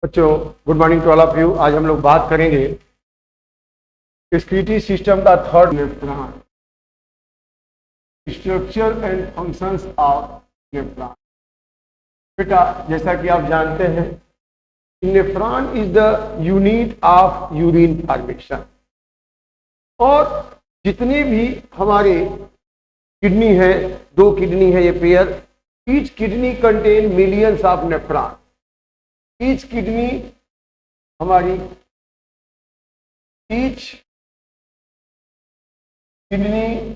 बच्चों, good morning to all of you. आज हम लोग बात करेंगे स्क्रीटी सिस्टम का third nephron, structure and functions of nephron. बेटा, जैसा कि आप जानते हैं, nephron is the unit of urine formation. और जितने भी हमारे किडनी है, दो किडनी है ये pair, each kidney contain millions of nephron. Each kidney हमारी each kidney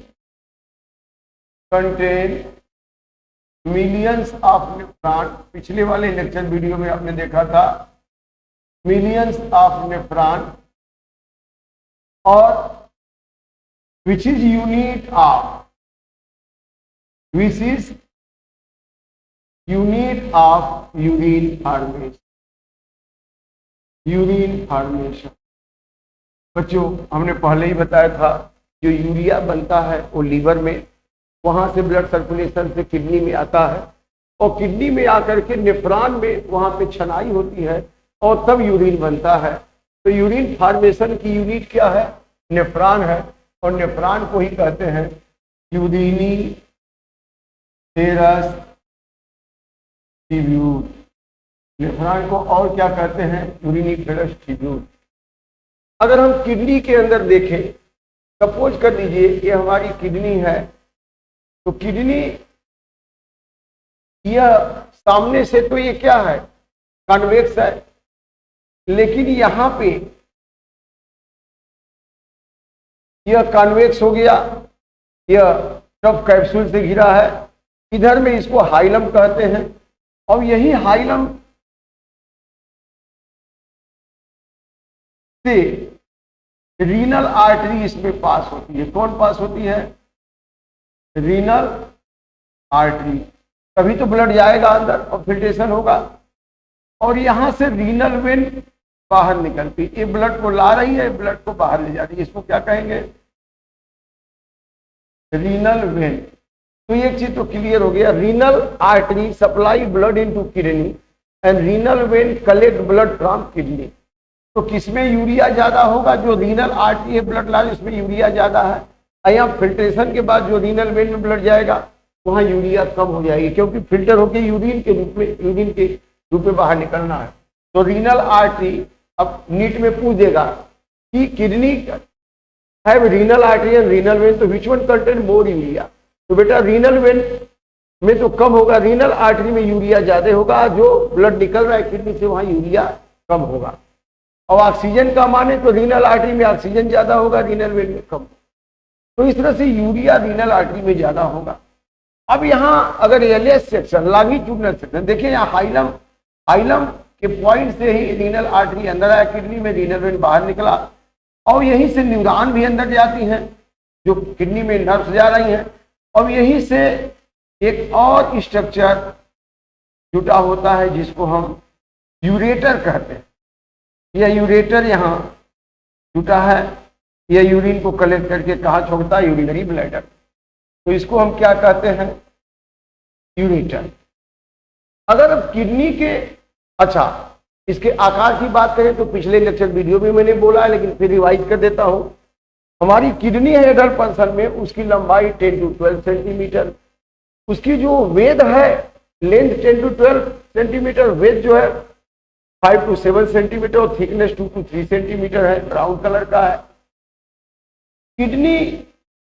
contain millions of nephron. पिछले वाले लेक्चर वीडियो में आपने देखा था मिलियंस ऑफ नेफ्रॉन, और which is unit of urine formation. Urine formation बच्चों, हमने पहले ही बताया था, जो यूरिया बनता है वो लीवर में, वहां से ब्लड सर्कुलेशन से किडनी में आता है, और किडनी में आकर के नेफ्रॉन में वहां पे छनाई होती है और तब यूरिन बनता है। तो यूरिन फॉर्मेशन की यूनिट क्या है? नेफ्रॉन है, और नेफ्रॉन को ही कहते हैं यूरिनी सेरस ट्यूब्यूल। नेफ्रॉन को और क्या कहते हैं? Uriniferous tubule. अगर हम किडनी के अंदर देखें, सपोज कर लीजिए ये हमारी किडनी है, तो किडनी यह सामने से तो ये क्या है? कॉन्वेक्स है, लेकिन यहां पे यह कॉन्वेक्स हो गया, यह टफ कैप्सूल से घिरा है। इधर में इसको हाइलम कहते हैं, और यही हाइलम से रीनल आर्टरी इसमें पास होती है। कौन पास होती है? Renal artery. तभी तो ब्लड जाएगा अंदर और फिल्ट्रेशन होगा। और यहां से रीनल वेन बाहर निकलती, ये ब्लड को ला रही है, ब्लड को बाहर ले जा रही है। इसको क्या कहेंगे? Renal vein. तो एक चीज तो क्लियर हो गया, renal artery supply blood into kidney and renal when collect blood from kidney. तो किसमें यूरिया ज्यादा होगा? जो रीनल आर्टरी है ब्लड ला, उसमें यूरिया ज्यादा है। यहाँ फिल्ट्रेशन के बाद जो रीनल वेन में ब्लड जाएगा वहां यूरिया कम हो जाएगी, क्योंकि फिल्टर होकर यूरिन के रूप में बाहर निकलना है। तो रीनल आर्टरी, अब नीट में पूछ देगा कि kidney have renal artery and renal vein, तो which one contain more urea? तो बेटा रीनल वेन में तो कम होगा, रीनल आर्टरी में यूरिया ज्यादा होगा। जो ब्लड निकल रहा है किडनी से वहां यूरिया कम होगा। और ऑक्सीजन का माने तो रीनल आर्टरी में ऑक्सीजन ज्यादा होगा, रीनल वेन में कम। तो इस तरह से यूरिया रीनल आर्टरी में ज्यादा होगा। अब यहाँ अगर एलएस सेक्शन, लॉन्गिट्यूडिनल सेक्शन देखिए, यहाँ हाइलम के पॉइंट से ही रीनल आर्टरी अंदर आया किडनी में, रीनल वेन बाहर निकला, और यहीं से न्यूरॉन भी अंदर जाती हैं जो किडनी में नर्व्स जा रही हैं, और यहीं से एक और स्ट्रक्चर जुटा होता है जिसको हम यूरेटर कहते हैं। यह यूरेटर यहाँ जुटा है, यह यूरिन को कलेक्ट करके कहाँ छोड़ता है? Urinary bladder. तो इसको हम क्या कहते हैं? यूरेटर। अगर किडनी के, अच्छा, इसके आकार की बात करें तो पिछले लेक्चर वीडियो में मैंने बोला है, लेकिन फिर रिवाइज कर देता हूं। हमारी किडनी है एडल्ट पर्सन में, उसकी लंबाई 10 to 12 सेंटीमीटर, उसकी जो वेद है लेंथ 10 to 12 सेंटीमीटर, वेद जो है 5 to 7 सेंटीमीटर, और थिकनेस 2 to 3 सेंटीमीटर है, ब्राउन कलर का है। किडनी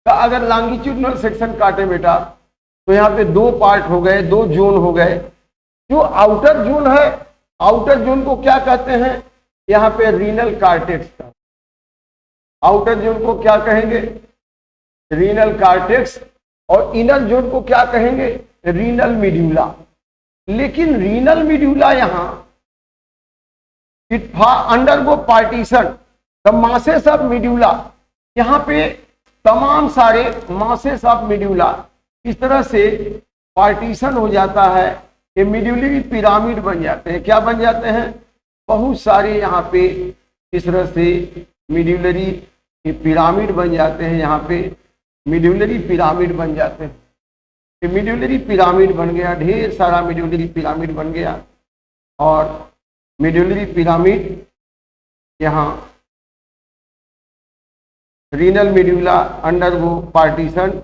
का अगर लॉन्गिट्यूडिनल सेक्शन काटे बेटा, तो यहाँ पे दो पार्ट हो गए, दो जोन हो गए। जो आउटर जोन है, आउटर जोन को क्या कहते हैं? यहाँ पे रीनल कार्टेक्स का, आउटर जोन को क्या कहेंगे? Renal cortex. और इनर जोन को क्या कहेंगे? Renal medulla. लेकिन रीनल मीड्यूला यहाँ it undergo partition the masses of medulla. यहाँ पे तमाम सारे मासेस ऑफ मीड्यूला इस तरह से पार्टीशन हो जाता है, ये मीड्यूलरी पिरामिड बन जाते हैं। क्या बन जाते हैं? बहुत सारे यहाँ पे इस तरह से मीड्यूलरी पिरामिड बन जाते हैं। यहाँ पे मीड्यूलरी पिरामिड बन जाते हैं। कि मिड्यूलरी पिरामिड बन गया, ढेर सारा मिड्यूलरी पिरामिड बन गया। और medullary pyramid, यहाँ renal medulla undergo partition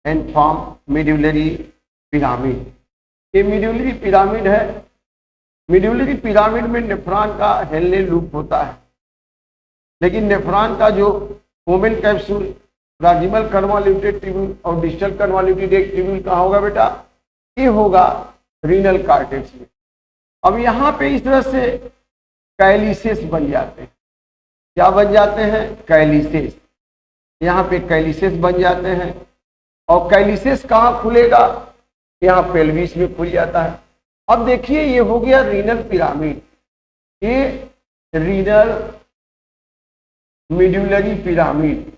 and form medullary pyramid। ये medullary pyramid है। medullary pyramid में नेफ्रॉन का हेनले लूप होता है, लेकिन नेफ्रॉन का जो foemen capsule, proximal convoluted tubule और डिस्टल कन्वॉल्यूटेड ट्यूब्यूल कहाँ होगा बेटा? ये होगा रीनल कार्टेक्स में। अब यहाँ पे इस तरह से कैलिसेस बन जाते हैं। क्या बन जाते हैं? कैलिसेस। यहाँ पे कैलिसेस बन जाते हैं। और कैलिसेस कहाँ खुलेगा? यहाँ पेल्विस में खुल जाता है। अब देखिए ये हो गया रीनल पिरामिड, ये renal medullary pyramid,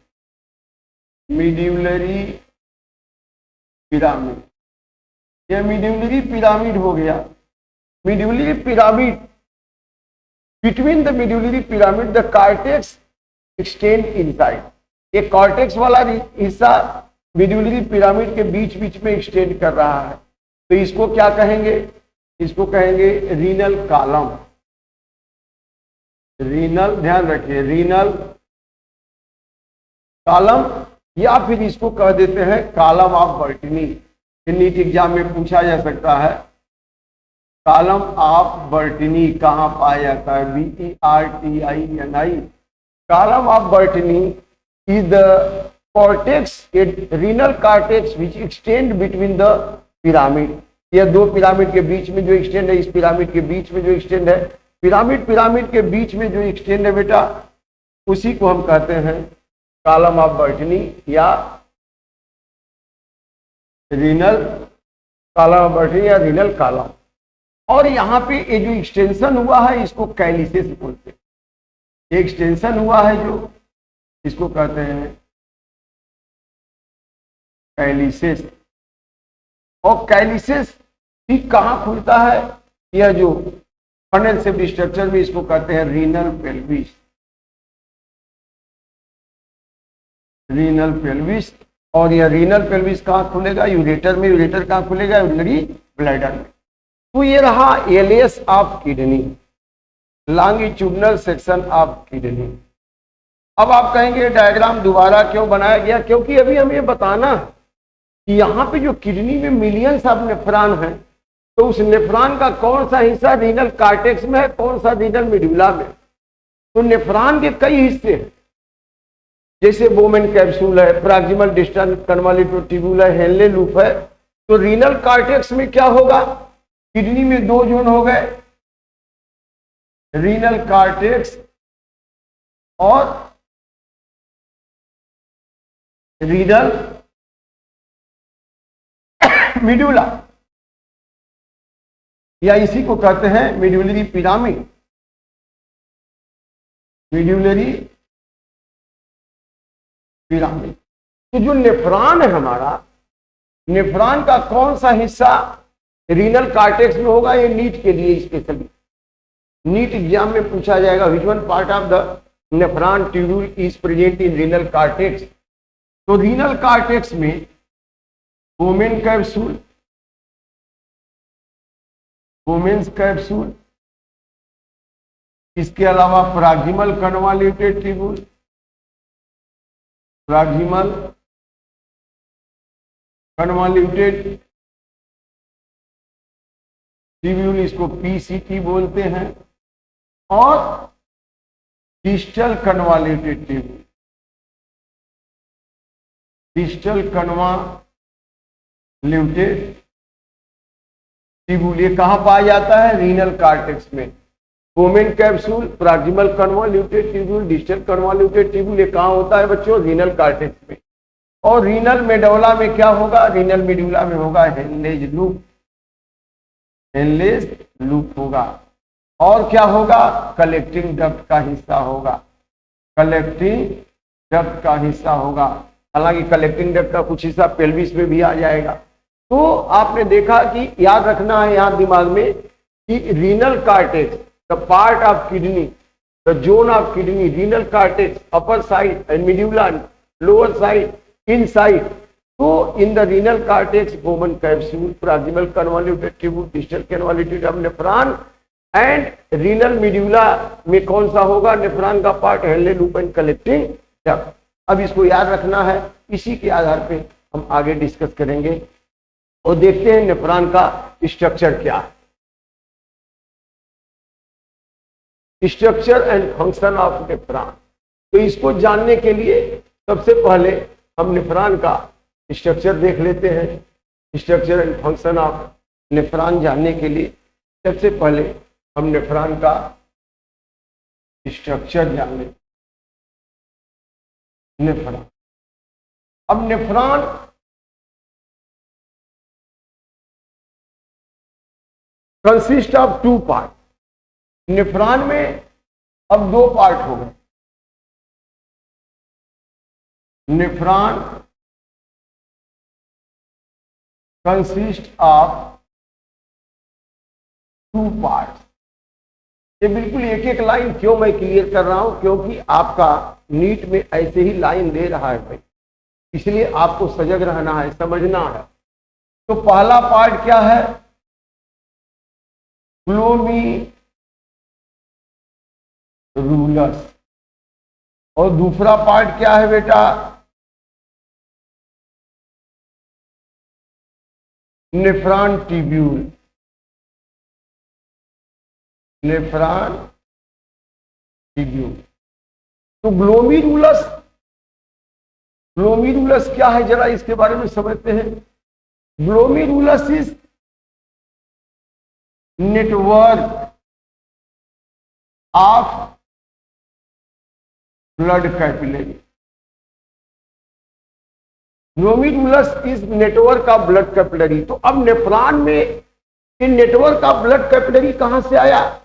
medullary pyramid, ये मिड्यूलरी पिरामिड हो गया। Medullary pyramid, between the medullary pyramid the cortex extend inside. ये कॉर्टेक्स वाला हिस्सा मिड्यूलरी पिरामिड के बीच बीच में एक्सटेंड कर रहा है, तो इसको क्या कहेंगे? इसको कहेंगे रीनल कॉलम। रीनल, ध्यान रखिए, रीनल कॉलम, या फिर इसको कह देते हैं कॉलम ऑफ बर्टनी। नीट एग्जाम में पूछा जा सकता है कॉलम ऑफ बर्टनी कहाँ पाया जाता है? BERTINI। Column of Bertini is the cortex, renal cortex which extend between the pyramid. यह दो पिरामिड के बीच में जो एक्सटेंड है, इस पिरामिड के बीच में जो एक्सटेंड है, पिरामिड के बीच में जो एक्सटेंड है बेटा, उसी को हम कहते हैं कॉलम ऑफ बर्टनी या रीनल कॉलम ऑफ बर्टनी या रीनल कॉलम। और यहाँ पे ये जो एक्सटेंशन हुआ है इसको कैलिसेस बोलते हैं। ये एक्सटेंशन हुआ है जो, इसको कहते हैं कैलिसेस। और कैलिसेस ठीक कहाँ खुलता है? यह जो फनल शेप स्ट्रक्चर में, इसको कहते हैं रीनल पेल्विस। Renal pelvis. और यह रीनल पेल्विस कहाँ खुलेगा? यूरेटर में। यूरेटर कहाँ खुलेगा? यूरिनरी ब्लैडर में। तो ये रहा L S of kidney, longitudinal section of kidney. अब आप कहेंगे डायग्राम दोबारा क्यों बनाया गया? क्योंकि अभी हमें बताना कि यहाँ पे जो किडनी में मिलियंस ऑफ नेफ्रॉन है, तो उस नेफ्रॉन का कौन सा हिस्सा रीनल कॉर्टेक्स में है, कौन सा रीनल मेडुला में। तो नेफ्रॉन के कई हिस्से हैं, जैसे बोमेन कैप्सूल है, प्रॉक्सिमल डिस्टल कन्वॉल्यूटेड ट्यूब्यूल है, हेनले लूप है। तो रीनल कॉर्टेक्स में क्या होगा? किडनी में दो जोन हो गए, रीनल कॉर्टेक्स और रीनल मिडुला, या इसी को कहते हैं मिड्यूलरी पिरामिड। Medullary pyramid. तो जो नेफ्रॉन है हमारा, नेफ्रॉन का कौन सा हिस्सा रीनल कॉर्टेक्स में होगा? ये नीट के लिए स्पेशली, नीट एग्जाम में पूछा जाएगा which one part of the nephron tubule is present in renal cortex. तो रीनल कॉर्टेक्स में बोमेन कैप्सूल, बोमेन्स कैप्सूल, इसके अलावा proximal convoluted tubule, proximal convoluted tubule, इसको PCT बोलते हैं, और distal convoluted tubule, distal convoluted tubule. ये कहाँ पाया जाता है? रीनल कॉर्टेक्स में। बोमेन capsule, proximal convoluted tubule, distal convoluted tubule, ये कहाँ होता है बच्चों? रीनल कॉर्टेक्स में। और रीनल मेडुला में क्या होगा? रीनल मेडुला में होगा हेनलेज लूप, हेनलेज लूप होगा। और क्या होगा? कलेक्टिंग डक्ट का हिस्सा होगा, कलेक्टिंग डक्ट का हिस्सा होगा। हालांकि कलेक्टिंग डक्ट का कुछ हिस्सा पेल्विस में भी आ जाएगा। तो आपने देखा कि याद रखना है यहाँ दिमाग में कि renal cortex, the part of kidney, the zone of kidney, renal cortex, upper side and medulla, lower side, inside. तो in the renal cortex, Bowman capsule, proximal convoluted tubule, distal convoluted of nephron and renal medulla में कौन सा होगा, nephron का part, Henle loop and collecting duct. अब इसको याद रखना है, इसी के आधार पे हम आगे डिस्कस करेंगे और देखते हैं नेफ्रॉन का स्ट्रक्चर क्या है। Structure and function of nephron, तो इसको जानने के लिए सबसे पहले हम नेफ्रॉन का स्ट्रक्चर देख लेते हैं। Structure and function of nephron जानने के लिए सबसे पहले हम नेफ्रॉन का स्ट्रक्चर जान लेते हैं। नेफ्रॉन, अब nephron consist of two part. Nephron में अब दो पार्ट हो गए। Nephron consist of two part. ये बिल्कुल एक एक लाइन क्यों मैं क्लियर कर रहा हूं, क्योंकि आपका नीट में ऐसे ही लाइन दे रहा है भाई, इसलिए आपको सजग रहना है, समझना है। तो पहला पार्ट क्या है, ग्लोमेरुलस, और दूसरा पार्ट क्या है बेटा, नेफ्रॉन ट्यूब्यूल। Nephron tubule. तो ग्लोमेरुलस, ग्लोमेरुलस क्या है जरा इसके बारे में समझते हैं। Glomerulus is network of blood capillary. Glomerulus is network of blood capillary. तो अब नेफ्रॉन में ये नेटवर्क ऑफ ब्लड कैपिलरी कहां से आया।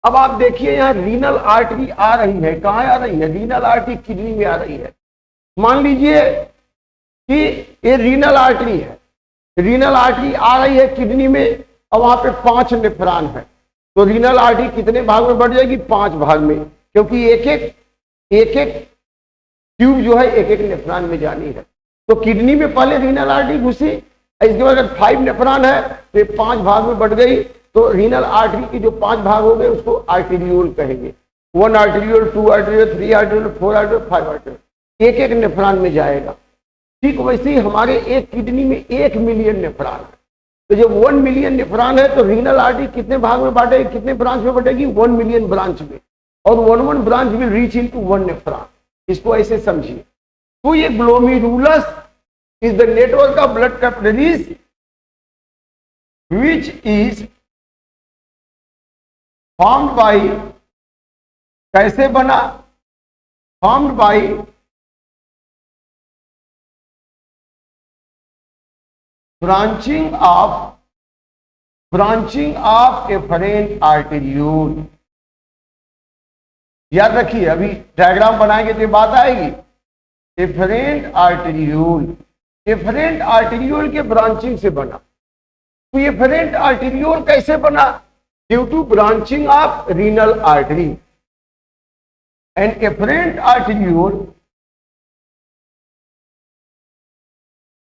अब आप देखिए यहां रीनल आर्टरी आ रही है, कहां आ रही है, रीनल आर्टरी किडनी में आ रही है। मान लीजिए कि ये रीनल आर्टरी है, रीनल आर्टरी आ रही है किडनी में, और वहां पे 5 नेफ्रॉन है। तो रीनल आर्टरी कितने भाग में बढ़ जाएगी, 5 भाग में, क्योंकि एक एक ट्यूब जो है एक एक नेफ्रॉन में जानी है। तो किडनी में पहले रीनल आर्टरी घुसी, इसके बाद अगर 5 नेफ्रॉन है तो 5 भाग में बढ़ गई। तो रीनल आर्टरी की जो 5 भाग हो गए उसको आर्टेरियोल कहेंगे। 1 arteriole, 2 arteriole, 3 arteriole, 4 arteriole, 5 arteriole, एक एक नेफ्रॉन में जाएगा। ठीक वैसे ही हमारे एक किडनी में 1 मिलियन नेफ्रॉन है। तो जब 1 मिलियन नेफ्रॉन है तो रीनल आर्टरी कितने भाग में बांटेगी, कितने ब्रांच में बटेगी, 1 मिलियन ब्रांच में, और 1 branch will reach into 1 nephron. इसको ऐसे समझिए। तो ये glomerulus is the network of blood capillaries which is formed by, कैसे बना, formed by branching of efferent arteriole। याद रखिए, अभी डायग्राम बनाएंगे तो ये बात आएगी। एफरेंट आर्टेरियोल, एफरेंट आर्टेरियोल के ब्रांचिंग से बना। तो एफरेंट आर्टेरियोल कैसे बना, due to branching of renal artery. And afferent arteriole,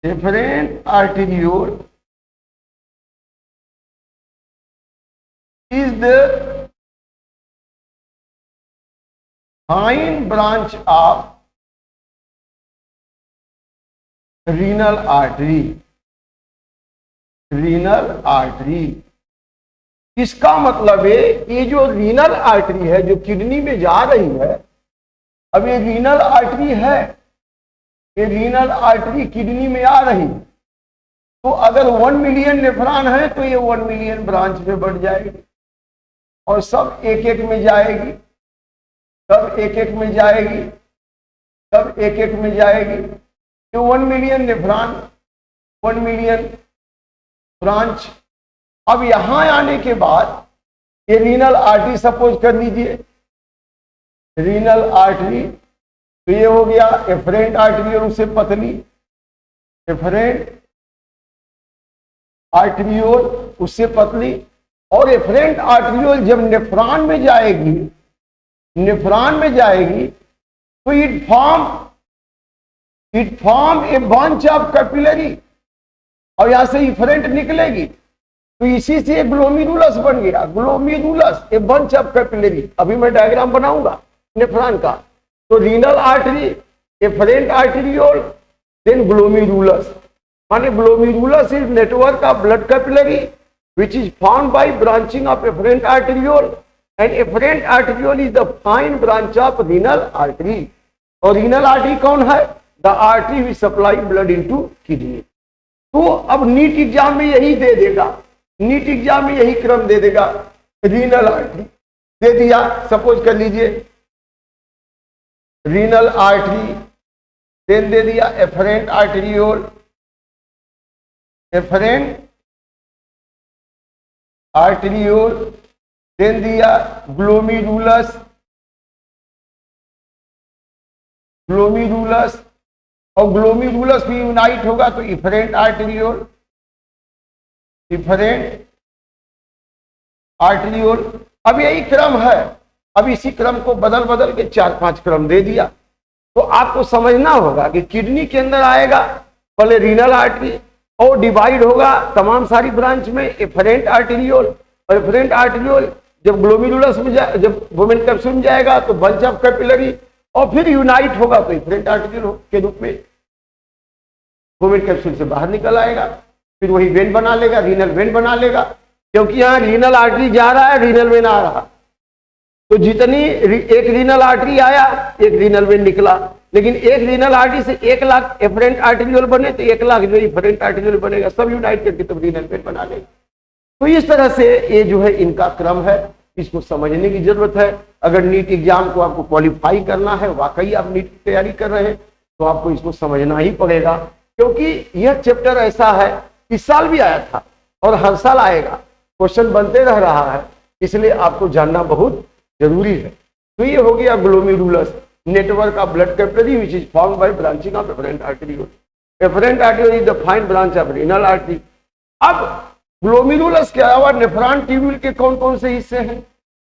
afferent arteriole is the hind branch of renal artery. Renal artery, इसका मतलब है ये जो रीनल आर्टरी है जो किडनी में जा रही है, अब ये रीनल आर्टरी है, ये रीनल आर्टरी किडनी में आ रही है। तो अगर 1 मिलियन नेफ्रॉन है तो ये 1 मिलियन ब्रांच में बढ़ जाएगी और सब एक एक में जाएगी, सब एक एक में जाएगी, सब एक एक में जाएगी। तो 1 मिलियन नेफ्रॉन, 1 मिलियन ब्रांच। अब यहां आने के बाद ये रीनल आर्टरी, सपोज कर लीजिए रीनल आर्टरी, तो ये हो गया एफरेंट आर्टरी और उससे पतली, एफरेंट आर्टरियोल उससे पतली। और एफरेंट आर्टरियोल जब नेफ्रॉन में जाएगी, नेफ्रॉन में जाएगी तो it form A bunch of capillary, और यहां से इफरेंट निकलेगी तो इसी से ग्लोमेरुलस बन गया। Glomerulus a bunch of capillary. अभी मैं डायग्राम बनाऊंगा नेफ्रॉन का। तो renal artery, afferent arteriole, then glomerulus. माने glomerulus is network of blood capillary which is formed by branching of efferent arteriole, and efferent arteriole is the fine branch of renal artery. और renal artery कौन है? The artery which supply blood into kidney. तो अब NEET exam में यही दे देगा, NEET exam में यही क्रम दे देगा। रीनल आर्टरी दे दिया, सपोज कर लीजिए रीनल आर्टरी, देन दे दिया afferent arteriole, afferent arteriole, then दिया ग्लोमेरुलस, ग्लोमेरुलस, और ग्लोमेरुलस भी यूनाइट होगा तो इफरेंट आर्टेरियोल, इफरेंट आर्टेरियोल। अब यही क्रम है। अब इसी क्रम को बदल बदल के 4-5 क्रम दे दिया। तो आपको समझना होगा कि किडनी के अंदर आएगा पहले रीनल आर्टरी, और डिवाइड होगा तमाम सारी ब्रांच में एफरेंट आर्टेरियोल, और एफरेंट आर्टेरियोल जब ग्लोमेरुलस में जब वोमेन कैप्सूल में जाएगा तो बंच ऑफ कैपिलरी, और फिर यूनाइट होगा तो एफरेंट आर्टेरियोल के रूप में वोमेन कैप्सूल से बाहर निकल आएगा। फिर वही वेन बना लेगा, रीनल वेन बना लेगा, क्योंकि यहाँ रीनल आर्टरी जा रहा है, रीनल वेन आ रहा। तो जितनी एक रीनल आर्टरी आया, एक रीनल वेन निकला, लेकिन एक रीनल आर्टरी से 1 लाख एफरेंट आर्टेरियोल बने तो 1 लाख जो एफरेंट आर्टेरियोल बनेगा, सब यूनाइट करके तब रीनल वेन बना लेगा। तो इस तरह से ये जो है इनका क्रम है, इसको समझने की जरूरत है। अगर नीट एग्जाम को आपको क्वालिफाई करना है, वाकई आप नीट की तैयारी कर रहे हैं, तो आपको इसको समझना ही पड़ेगा, क्योंकि यह चैप्टर ऐसा है, इस साल भी आया था और हर साल आएगा, क्वेश्चन बनते रह रहा है, इसलिए आपको जानना बहुत जरूरी है। तो ये हो गया glomerulus, network of blood capillary which is formed by branching of afferent arteriole. Afferent arteriole is the fine branch of renal artery. अब ग्लोमेरुलस के अलावा नेफ्रॉन ट्यूब्यूल के कौन कौन से हिस्से हैं?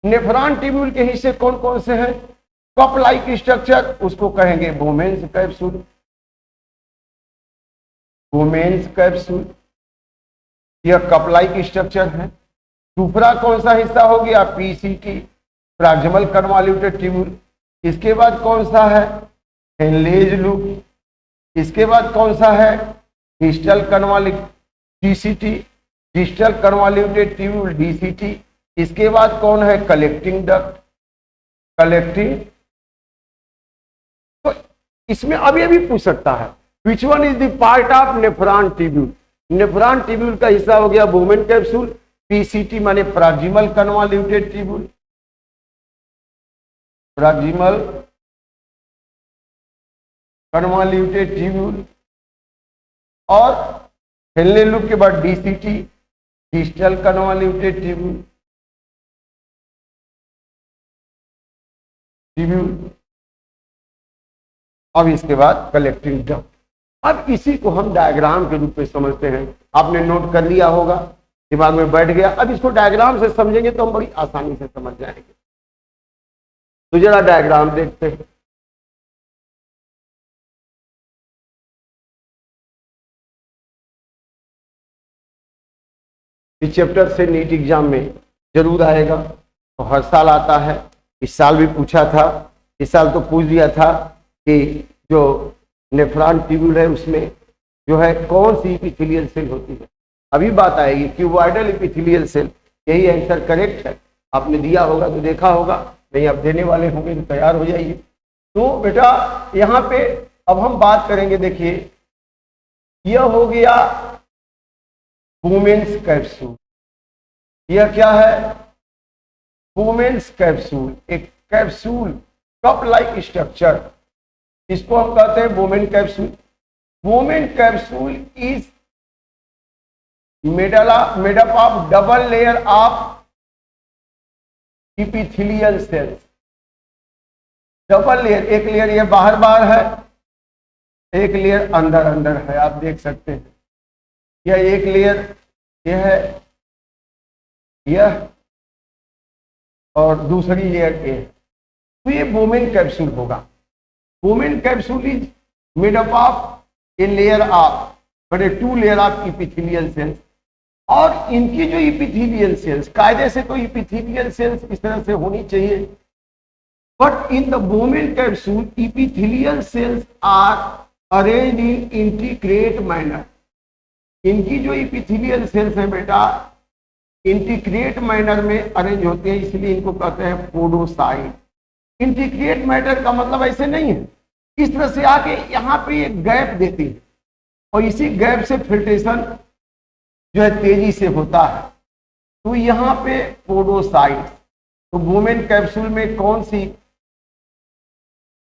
नेफ्रॉन ट्यूब्यूल के हिस्से कौन कौन से हैं? कप लाइक स्ट्रक्चर, उसको कहेंगे वोमेन्स कैप्सूल, वोमेन्स कैप्सूल, यह कप लाइक स्ट्रक्चर है। दूसरा कौन सा हिस्सा हो गया? PCT, proximal convoluted tubule. इसके बाद कौन सा है? Henle's loop. इसके बाद कौन सा है? Distal कन्वॉल्यूटेड DCT, distal convoluted tubule DCT. इसके बाद कौन है? Collecting duct, collecting. तो इसमें अभी अभी पूछ सकता है which one is the part of nephron tubule. Nephron tubule का हिस्सा हो गया वोमेन कैप्सूल, पीसीटी माने proximal convoluted tubule, proximal convoluted tubule, और हेनले लूप के बाद डीसीटी, डिस्टल कन्वॉल्यूटेड ट्यूब्यूल, अब इसके बाद कलेक्टिंग डक्ट। अब इसी को हम डायग्राम के रूप में समझते हैं। आपने नोट कर लिया होगा, दिमाग में बैठ गया। अब इसको डायग्राम से समझेंगे तो हम बड़ी आसानी से समझ जाएंगे। तो जरा डायग्राम देखते हैं। इस चैप्टर से नीट एग्जाम में जरूर आएगा, तो हर साल आता है। इस साल भी पूछा था, इस साल तो पूछ दिया था कि जो नेफ्रॉन ट्यूब्यूल है उसमें जो है कौन सी एपिथेलियल सेल होती है। अभी बात आएगी क्यूबॉइडल एपिथेलियल सेल, यही आंसर करेक्ट है। आपने दिया होगा तो देखा होगा, नहीं आप देने वाले होंगे तो तैयार हो जाइए। तो बेटा यहाँ पे अब हम बात करेंगे, देखिए यह हो गया वुमेन्स कैप्सूल। यह क्या है? वुमेन्स कैप्सूल, एक कैप्सूल कप लाइक स्ट्रक्चर, इसको हम कहते हैं Bowman capsule. Bowman capsule is made up of double layer of epithelial cells. Double layer, एक लेयर ये बाहर बाहर है, एक लेयर अंदर अंदर है, आप देख सकते हैं। यह एक लेयर यह है, यह, और दूसरी लेयर ये है। तो ये वुमेन कैप्सूल होगा। Bowman capsule is made up of a layer of, but a 2 layer of epithelial cells, और इनकी जो इपिथेलियल सेल्स, कायदे से तो इपिथेलियल सेल्स इस तरह से होनी चाहिए, but in the Bowman capsule epithelial cells are arranged in integrate manner. इनकी जो इपिथेलियल सेल्स है बेटा इंटीग्रेट मैनर में अरेंज होते हैं, इसलिए इनको कहते हैं पोडोसाइट। इंटीग्रेट मैटर का मतलब ऐसे नहीं है, इस तरह से आके यहाँ पे एक गैप देती है और इसी गैप से फिल्ट्रेशन जो है तेजी से होता है। तो यहाँ पे पोडोसाइट, तो बोमेन कैप्सूल में कौन सी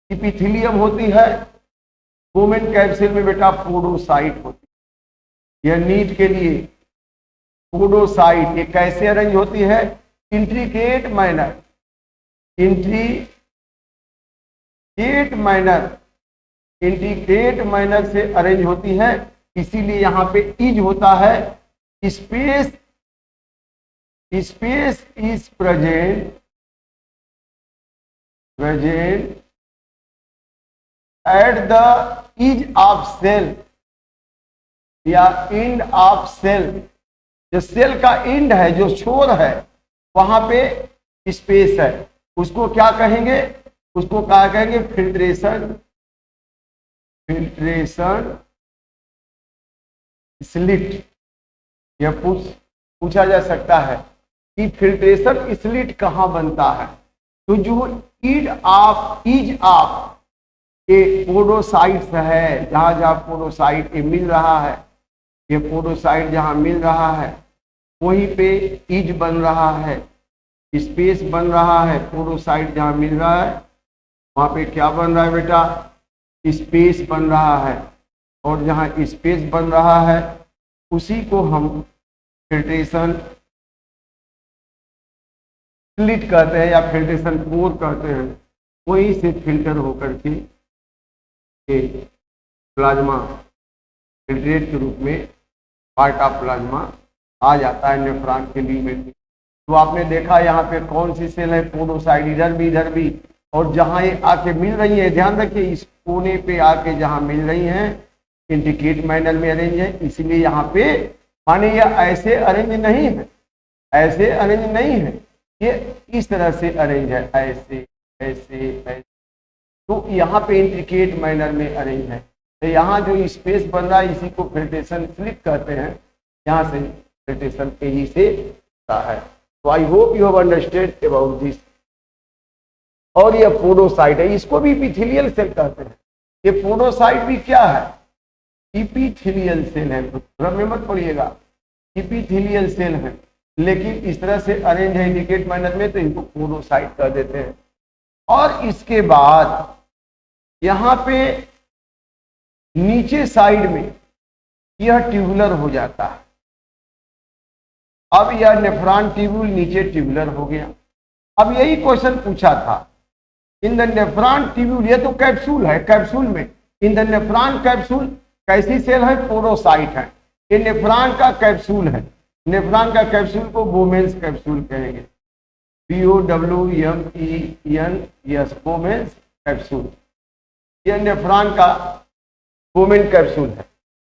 इपिथेलियम होती है? बोमेन कैप्सूल में बेटा पोडोसाइट होती है। यह नीट के लिए पोडोसाइट ये कैसे अरेंज होती है? इंट्रिकेट मैनर, इंटीग्रेट मैनर से अरेंज होती है, इसीलिए यहां पे इज होता है। Space is present at the edge of cell या एंड ऑफ सेल। जो सेल का एंड है, जो छोर है, वहां पे स्पेस है, उसको क्या कहेंगे? उसको क्या कहेंगे? Filtration slit. यह पूछा जा सकता है कि फिल्ट्रेशन स्लिट कहां बनता है? तो जो इज ऑफ ये पोडोसाइट्स है, जहां जहां पोडोसाइट ये मिल रहा है, ये पोडोसाइट जहां मिल रहा है वहीं पे इज बन रहा है, स्पेस बन रहा है। पोडोसाइट जहां मिल रहा है वहां पे क्या बन रहा है बेटा? स्पेस बन रहा है, और जहां स्पेस बन रहा है उसी को हम फिल्ट्रेशन स्लिट कहते हैं या फिल्ट्रेशन पोर कहते हैं। वहीं से फिल्टर होकर के प्लाज्मा फिल्ट्रेट के रूप में पार्ट ऑफ प्लाज्मा आ जाता है नेफ्रॉन के ल्यूमेन में। तो आपने देखा यहाँ पे कौन सी सेल है? पोडोसाइट, इधर भी, और जहां ये आके मिल रही है, ध्यान रखिए इस कोने पे आके जहां मिल रही हैं इंटीग्रेट मैनर में अरेंज है, इसलिए यहाँ पे माने ये ऐसे अरेंज नहीं है, ऐसे अरेंज नहीं है, ये इस तरह से अरेंज है, ऐसे ऐसे ऐसे। तो यहाँ पे इंटीग्रेट मैनर में अरेंज है। तो यहाँ जो स्पेस बन रहा है इसी को फिल्ट्रेशन स्लिट कहते हैं, यहाँ से फिल्ट्रेशन तेजी से होता है। तो I hope you have understand about this. और ये पोडोसाइट है, इसको भी इपिथेलियल सेल कहते हैं। ये पोडोसाइट भी क्या है? इपिथेलियल सेल है, भ्रम में मत पड़िएगा, इपिथेलियल सेल है, लेकिन इस तरह से अरेंज है इंटीग्रेट मैनर में, तो इनको पोडोसाइट कह देते हैं। और इसके बाद यहाँ पे नीचे साइड में यह ट्यूबुलर हो जाता है। अब यह नेफ्रॉन ट्यूब्यूल नीचे ट्यूबुलर हो गया। अब यही क्वेश्चन पूछा था, इन द नेफ्रॉन ट्यूब्यूल, ये तो कैप्सूल है, कैप्सूल में इन द नेफ्रॉन कैप्सूल कैसी सेल है? पोडोसाइट है। ये नेफ्रॉन का कैप्सूल है, नेफ्रॉन का कैप्सूल को बोमेन्स कैप्सूल कहेंगे, BOWMENS, बोमेन्स कैप्सूल। यह नेफ्रॉन का बोमेन कैप्सूल है।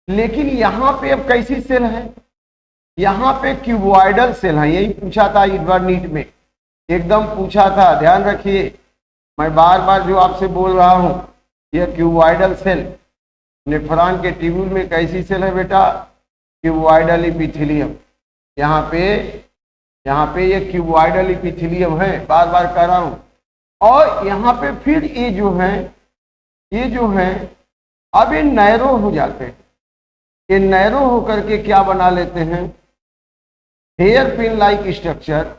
लेकिन यहाँ पे अब कैसी सेल है? यहाँ पे क्यूबॉइडल सेल है, यही पूछा था इस बार नीट में, एकदम पूछा था, ध्यान रखिए, मैं बार बार जो आपसे बोल रहा हूँ, यह क्यूबॉइडल सेल नेफ्रॉन के ट्यूब्यूल में कैसी सेल है बेटा? Cuboidal epithelium. यहाँ पे ये क्यूबॉइडल इपिथेलियम है, बार बार कह रहा हूँ। और यहाँ पे फिर ये जो है अब ये नैरो हो जाते हैं, ये नैरो होकर के क्या बना लेते हैं? हेयर पिन लाइक स्ट्रक्चर,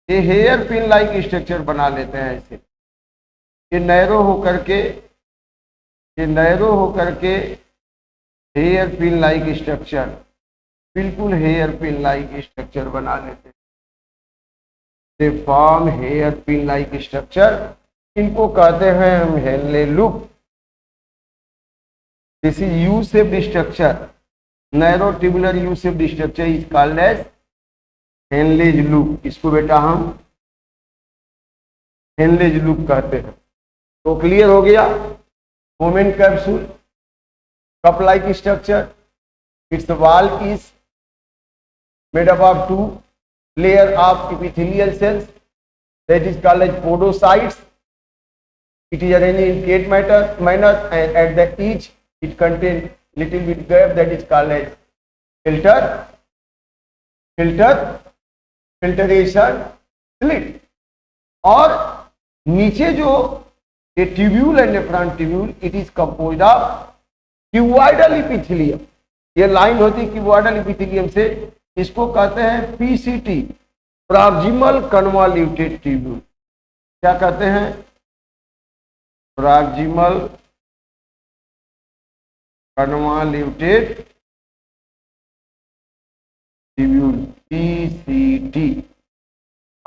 ये हेयर पिन लाइक स्ट्रक्चर बना लेते हैं ऐसे। ये नैरो होकर के हेयर पिन लाइक स्ट्रक्चर, बिल्कुल हेयर पिन लाइक स्ट्रक्चर बना लेते हैं। They form hairpin like structure, इनको कहते हैं हम Henle loop. This is U shaped structure, narrow tubular U shaped structure is called as Henle's loop. इसको बेटा हम हेनलेज लूप कहते हैं। तो क्लियर हो गया? Bowman capsule, cup like structure, it's wall is made up of two layer of epithelial cells that is called as podocytes. It is arranged in eight manner and at the each it contains little bit gap that is called as filtration slit. और नीचे जो ये tubule है nephron tubule, it is composed of cuboidal epithelium. ये line होती है cuboidal epithelium से, इसको कहते हैं पीसीटी, प्रॉक्सिमल कन्वॉल्यूटेड ट्यूब्यूल. क्या कहते हैं? Proximal convoluted tubule, PCT.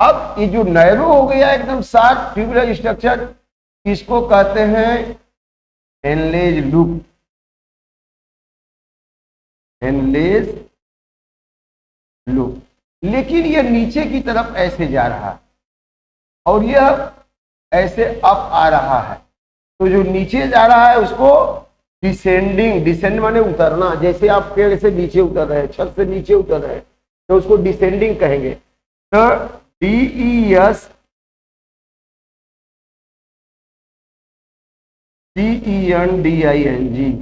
अब ये जो नैरो हो गया एकदम शार्प ट्यूबुलर स्ट्रक्चर, इसको कहते हैं हेनलेज लूप. Henle's loop. लेकिन ये नीचे की तरफ ऐसे जा रहा है और यह ऐसे अप आ रहा है. तो जो नीचे जा रहा है उसको डिसेंडिंग, डिसेंड माने उतरना. जैसे आप पेड़ से नीचे उतर रहे हैं, छत से नीचे उतर रहे हैं, तो उसको डिसेंडिंग कहेंगे. तो DES DENDING,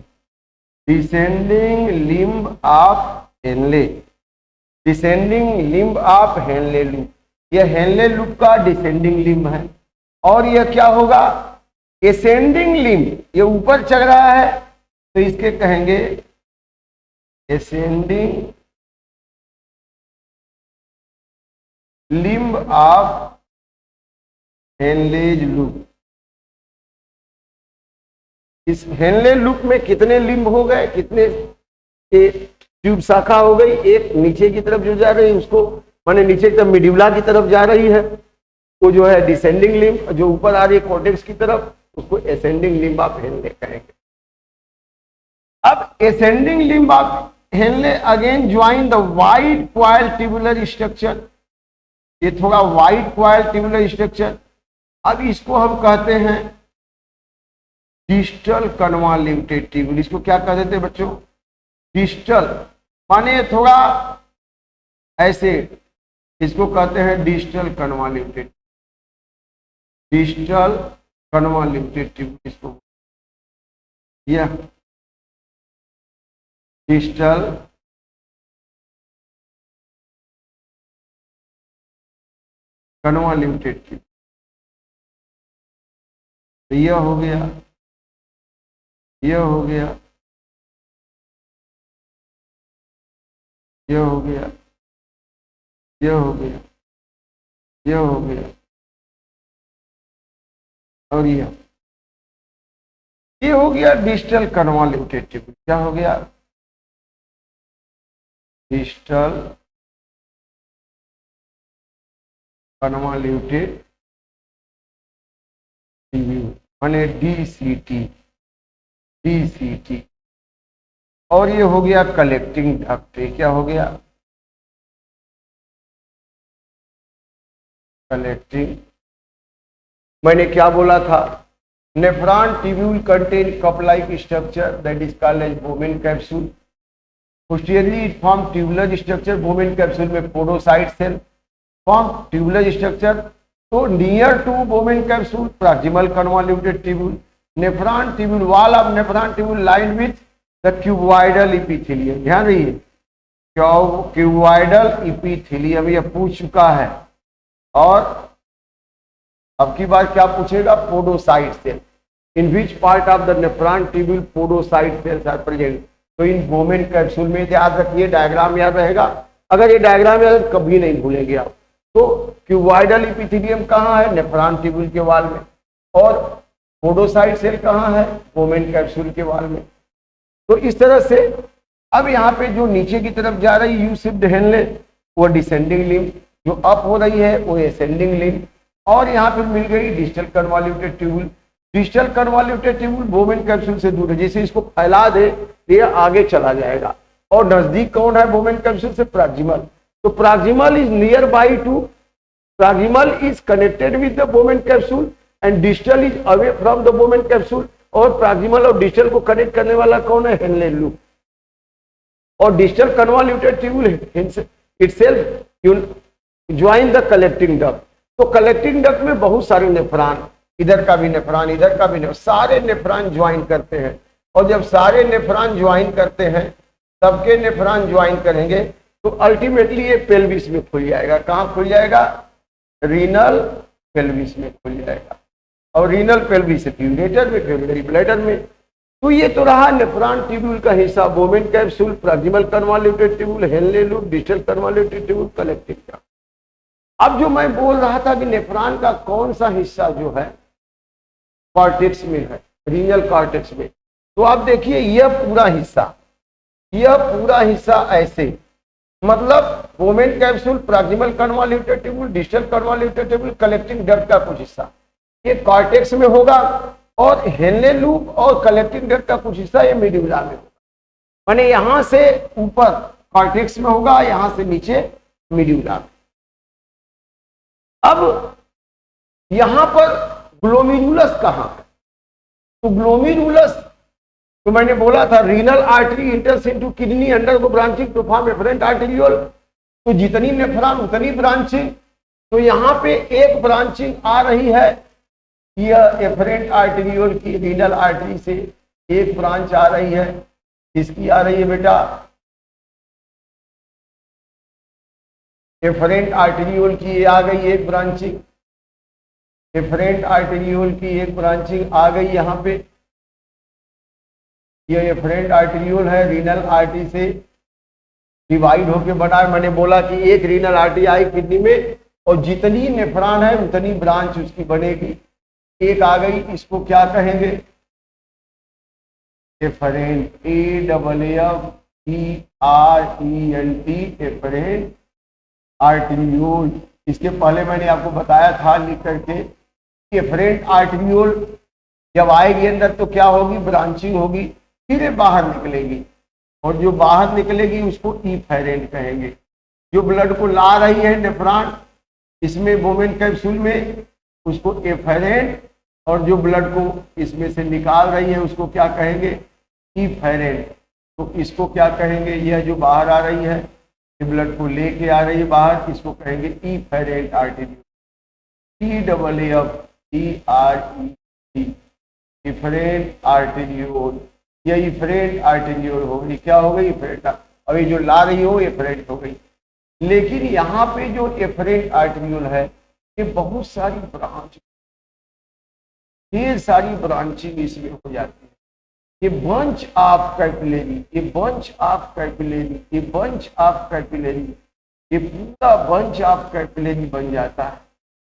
descending limb of Henle, descending limb of Henle loop. यह हेनले लूप का डिसेंडिंग लिम्ब है. और यह क्या होगा? Ascending limb. ये ऊपर चढ़ रहा है तो इसके कहेंगे ascending limb of Henle's loop. इस हेनले लूप में कितने लिम्ब हो गए, कितने ट्यूब शाखा हो गई? एक नीचे की तरफ जो जा रही है उसको माने नीचे की तरफ मिड्यूला की तरफ जा रही है, वो जो है डिसेंडिंग लिम्ब. जो ऊपर आ रही है कॉर्टेक्स की तरफ, उसको एसेंडिंग लिम्ब ऑफ हेनले कहेंगे. अब ascending limb of Henle again join the wide coil tubular structure. ये थोड़ा वाइड क्वाइल ट्यूबुलर स्ट्रक्चर. अब इसको हम कहते हैं डिस्टल कन्वॉल्यूटेड ट्यूबुल. इसको क्या कह देते हैं बच्चों? डिस्टल माने थोड़ा ऐसे, इसको कहते हैं डिस्टल कन्वॉल्यूटेड, डिस्टल कन्वॉल्यूटेड ट्यूबुल. इसको यह डिस्टल कन्वॉल्यूटेड ट्यूब. तो यह हो गया, यह हो गया, यह हो गया, यह हो गया, यह हो गया और यह हो गया डिस्टल कन्वॉल्यूटेड ट्यूब. क्या हो गया? डिस्टल कन्वॉल्यूटेड ट्यूब माने DCT, DCT. और ये हो गया कलेक्टिंग डक्ट. क्या हो गया? कलेक्टिंग. मैंने क्या बोला था? Nephron tubule contain cup like structure that is called as Bowman capsule. Posteriorly it form tubular structure. Bowman capsule में podocyte cell form tubular structure. तो near to Bowman capsule proximal convoluted tubule. Nephron tubule, wall of nephron tubule line with the cuboidal epithelium. ध्यान रहिए, cuboidal epithelium ये पूछ चुका है. और अब की बार क्या पूछेगा? Podocyte cell. In which part of the nephron tubule podocyte cells are present. तो इन बोमेन कैप्सूल में, याद रखिए, डायग्राम याद रहेगा. अगर ये डायग्राम याद कभी नहीं भूलेंगे आप. तो क्यूबॉइडल इपिथेलियम कहाँ है? नेफ्रॉन ट्यूब्यूल के वाल में. और पोडोसाइट सेल कहाँ है? बोमेन कैप्सूल के वाल में. तो इस तरह से अब यहाँ पे जो नीचे की तरफ जा रही यू शिफ्ट हेनले, वो डिसेंडिंग लिम्ब. जो अप हो रही है वो एसेंडिंग लिम्ब. और यहाँ पे मिल गई distal convoluted tubule. Distal convoluted tubule बोमेन capsule से दूर है. जैसे इसको फैला दे ये आगे चला जाएगा. और नजदीक कौन है बोमेन कैप्सूल से? प्रॉक्सिमल. तो proximal is near by to, proximal is connected with the Bowman capsule and distal is away from the Bowman capsule. और प्रॉक्सिमल और डिस्टल को कनेक्ट करने वाला कौन है? Henle loop. और distal convoluted tubule itself join the collecting duct। तो collecting duct में बहुत सारे नेफ्रॉन, इधर का भी नेफ्रॉन, इधर का भी नेफ्रॉन, सारे नेफ्रॉन ज्वाइन करते हैं। और जब सारे नेफ्रॉन ज्वाइन करते हैं, सबके नेफ्रॉन ज्वाइन करेंगे तो अल्टीमेटली ये पेल्विस में खुल जाएगा। कहाँ खुल जाएगा? रीनल पेल्विस में खुल जाएगा। और रीनल पेल्विस यूरेटर में, फिर ब्लैडर में। तो ये तो रहा नेफ्रॉन ट्यूब्यूल का हिस्सा, बोमेन capsule, proximal convoluted tubule, Henle loop, distal convoluted tubule, collecting duct. अब जो मैं बोल रहा था कि नेफ्रॉन का कौन सा हिस्सा जो है कॉर्टेक्स में है, रीनल कॉर्टेक्स में, तो आप देखिए यह पूरा हिस्सा ऐसे, मतलब बोमेन capsule, proximal convoluted tubule, distal convoluted tubule, collecting duct का कुछ हिस्सा ये कॉर्टेक्स में होगा, और हेनले लूप और कलेक्टिंग डक्ट का कुछ हिस्सा ये मेडुला में होगा। माने यहां से ऊपर कॉर्टेक्स में होगा, यहां से नीचे मेडुला में। अब यहां पर ग्लोमेरुलस कहां है? तो ग्लोमेरुलस तो मैंने बोला था renal artery enters into kidney undergo branching to form afferent arteriole. तो जितनी नेफ्रॉन उतनी ब्रांचिंग। तो यहां पे एक ब्रांचिंग आ रही है, यह एफरेंट आर्टेरियोल की रीनल आर्टरी से एक ब्रांच आ रही है। किसकी आ रही है बेटा? एफरेंट आर्टेरियोल की आ गई एक ब्रांचिंग, एफरेंट आर्टेरियोल की एक ब्रांचिंग आ गई यहां पे। ये एफरेंट आर्टेरियोल है, रीनल आर्टरी से डिवाइड होके बना है। मैंने बोला कि एक रीनल आर्टरी आई किडनी में, और जितनी नेफ्रॉन है उतनी ब्रांच उसकी बनेगी। एक आ गई, इसको क्या कहेंगे? Afferent, AFFERENT, afferent arteriole. इसके पहले मैंने आपको बताया था लिख करके कि एफरेंट आर्टेरियोल जब आएगी अंदर तो क्या होगी? ब्रांचिंग होगी, फिर ये बाहर निकलेगी, और जो बाहर निकलेगी उसको इफेरेंट कहेंगे। जो ब्लड को ला रही है नेफ्रॉन इसमें बोमेन कैप्सूल में, उसको एफेरेंट, और जो ब्लड को इसमें से निकाल रही है उसको क्या कहेंगे? इफेरेंट। तो इसको क्या कहेंगे? यह जो बाहर आ रही है, ये ब्लड को लेके आ रही है बाहर, इसको कहेंगे efferent arteriole, CEFFERENT, efferent arteriole. ये इफरेंट आर्टेरियोल हो गई। क्या हो गई? इफरेंट। अभी जो ला रही हो एफरेंट हो गई। लेकिन यहाँ पे जो एफरेंट आर्टेरियोल है ये बहुत सारी ब्रांच, ढेर सारी ब्रांचिंग इसमें हो जाती है। ये बंच ऑफ कैपिलरी, ये बंच ऑफ कैपिलरी, ये बंच ऑफ कैपिलरी, ये पूरा बंच ऑफ कैपिलरी बन जाता है,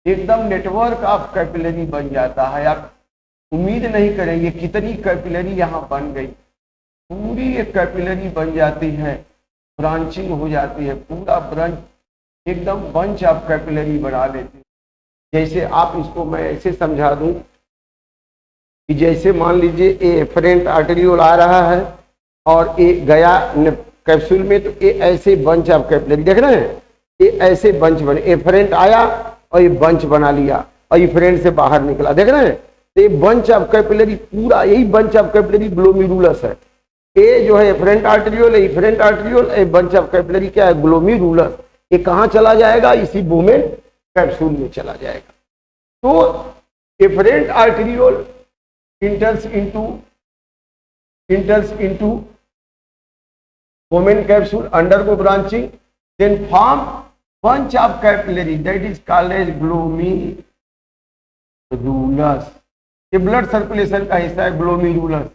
एकदम नेटवर्क ऑफ कैपिलरी बन जाता है। आप उम्मीद नहीं करेंगे कितनी कैपिलरी यहाँ बन गई। पूरी एक कैपिलरी बन जाती है, ब्रांचिंग हो जाती है, पूरा ब्रांच एकदम बंच ऑफ कैपिलरी बना लेती है। जैसे आप इसको मैं ऐसे समझा दूं कि जैसे मान लीजिए ये एफरेंट आर्टेरियोल आ रहा है और ये गया कैप्सूल में, तो ये ऐसे बंच ऑफ कैपिलरी देख रहे हैं, ये ऐसे बंच बने, एफरेंट आया और ये बंच बना लिया और एफरेंट से बाहर निकला, देख रहे हैं। तो ये बंच ऑफ कैपिलरी, पूरा यही बंच ऑफ कैपिलरी ग्लोमेरुलस है। ये जो है एफरेंट आर्टेरियोल, एफरेंट आर्टेरियोल, ये बंच ऑफ कैपिलरी क्या है? ग्लोमेरुलस। ये कहाँ चला जाएगा? इसी बोमेन कैप्सूल में चला जाएगा। तो afferent arteriole enters into bomen capsule, undergo branching, then form bunch of capillary that is called as glomerulus। ये ब्लड सर्कुलेशन का हिस्सा है ग्लोमेरुलस।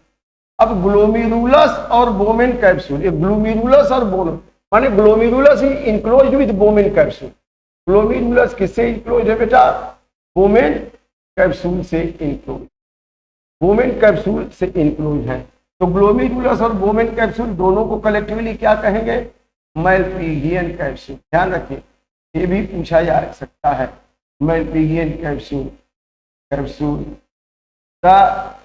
अब ग्लोमेरुलस और बोमेन कैप्सूल, ये ग्लोमेरुलस और बोमेन माने glomerulus he enclosed with Bowman capsule. Glomerulus किससे इनक्लोज है बेटा? बोमेन कैप्सूल से इनक्लोज, बोमेन कैप्सूल से इनक्लोज है। तो ग्लोमेरुलस और बोमेन कैप्सूल दोनों को कलेक्टिवली क्या कहेंगे? Malpighian capsule. ध्यान रखिए, ये भी पूछा जा सकता है, Malpighian capsule. The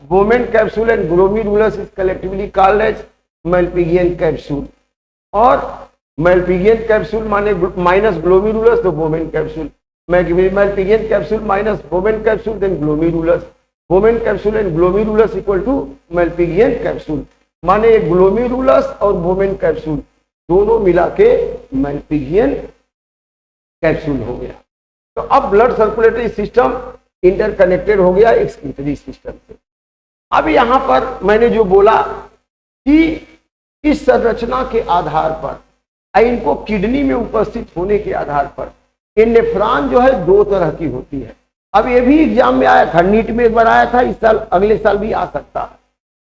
Bowman capsule and glomerulus is collectively called as Malpighian capsule. और मैलपिघियन कैप्सूल माने माइनस ग्लोमेरुलस तो Bowman capsule, Malpighian capsule minus Bowman capsule then glomerulus. Bowman capsule and glomerulus equal to Malpighian capsule. माने glomerulus और Bowman capsule दोनों मिला के मैल्पिजियन capsule हो गया। तो अब ब्लड सर्कुलेटरी सिस्टम इंटरकनेक्टेड हो गया एक्सक्रीटरी सिस्टम से। अब यहां पर मैंने जो बोला कि इस संरचना के आधार पर, इनको किडनी में उपस्थित होने के आधार पर, ये नेफ्रॉन जो है दो तरह की होती है। अब ये भी एग्जाम में आया था, नीट में एक बार आया था, इस साल अगले साल भी आ सकता है।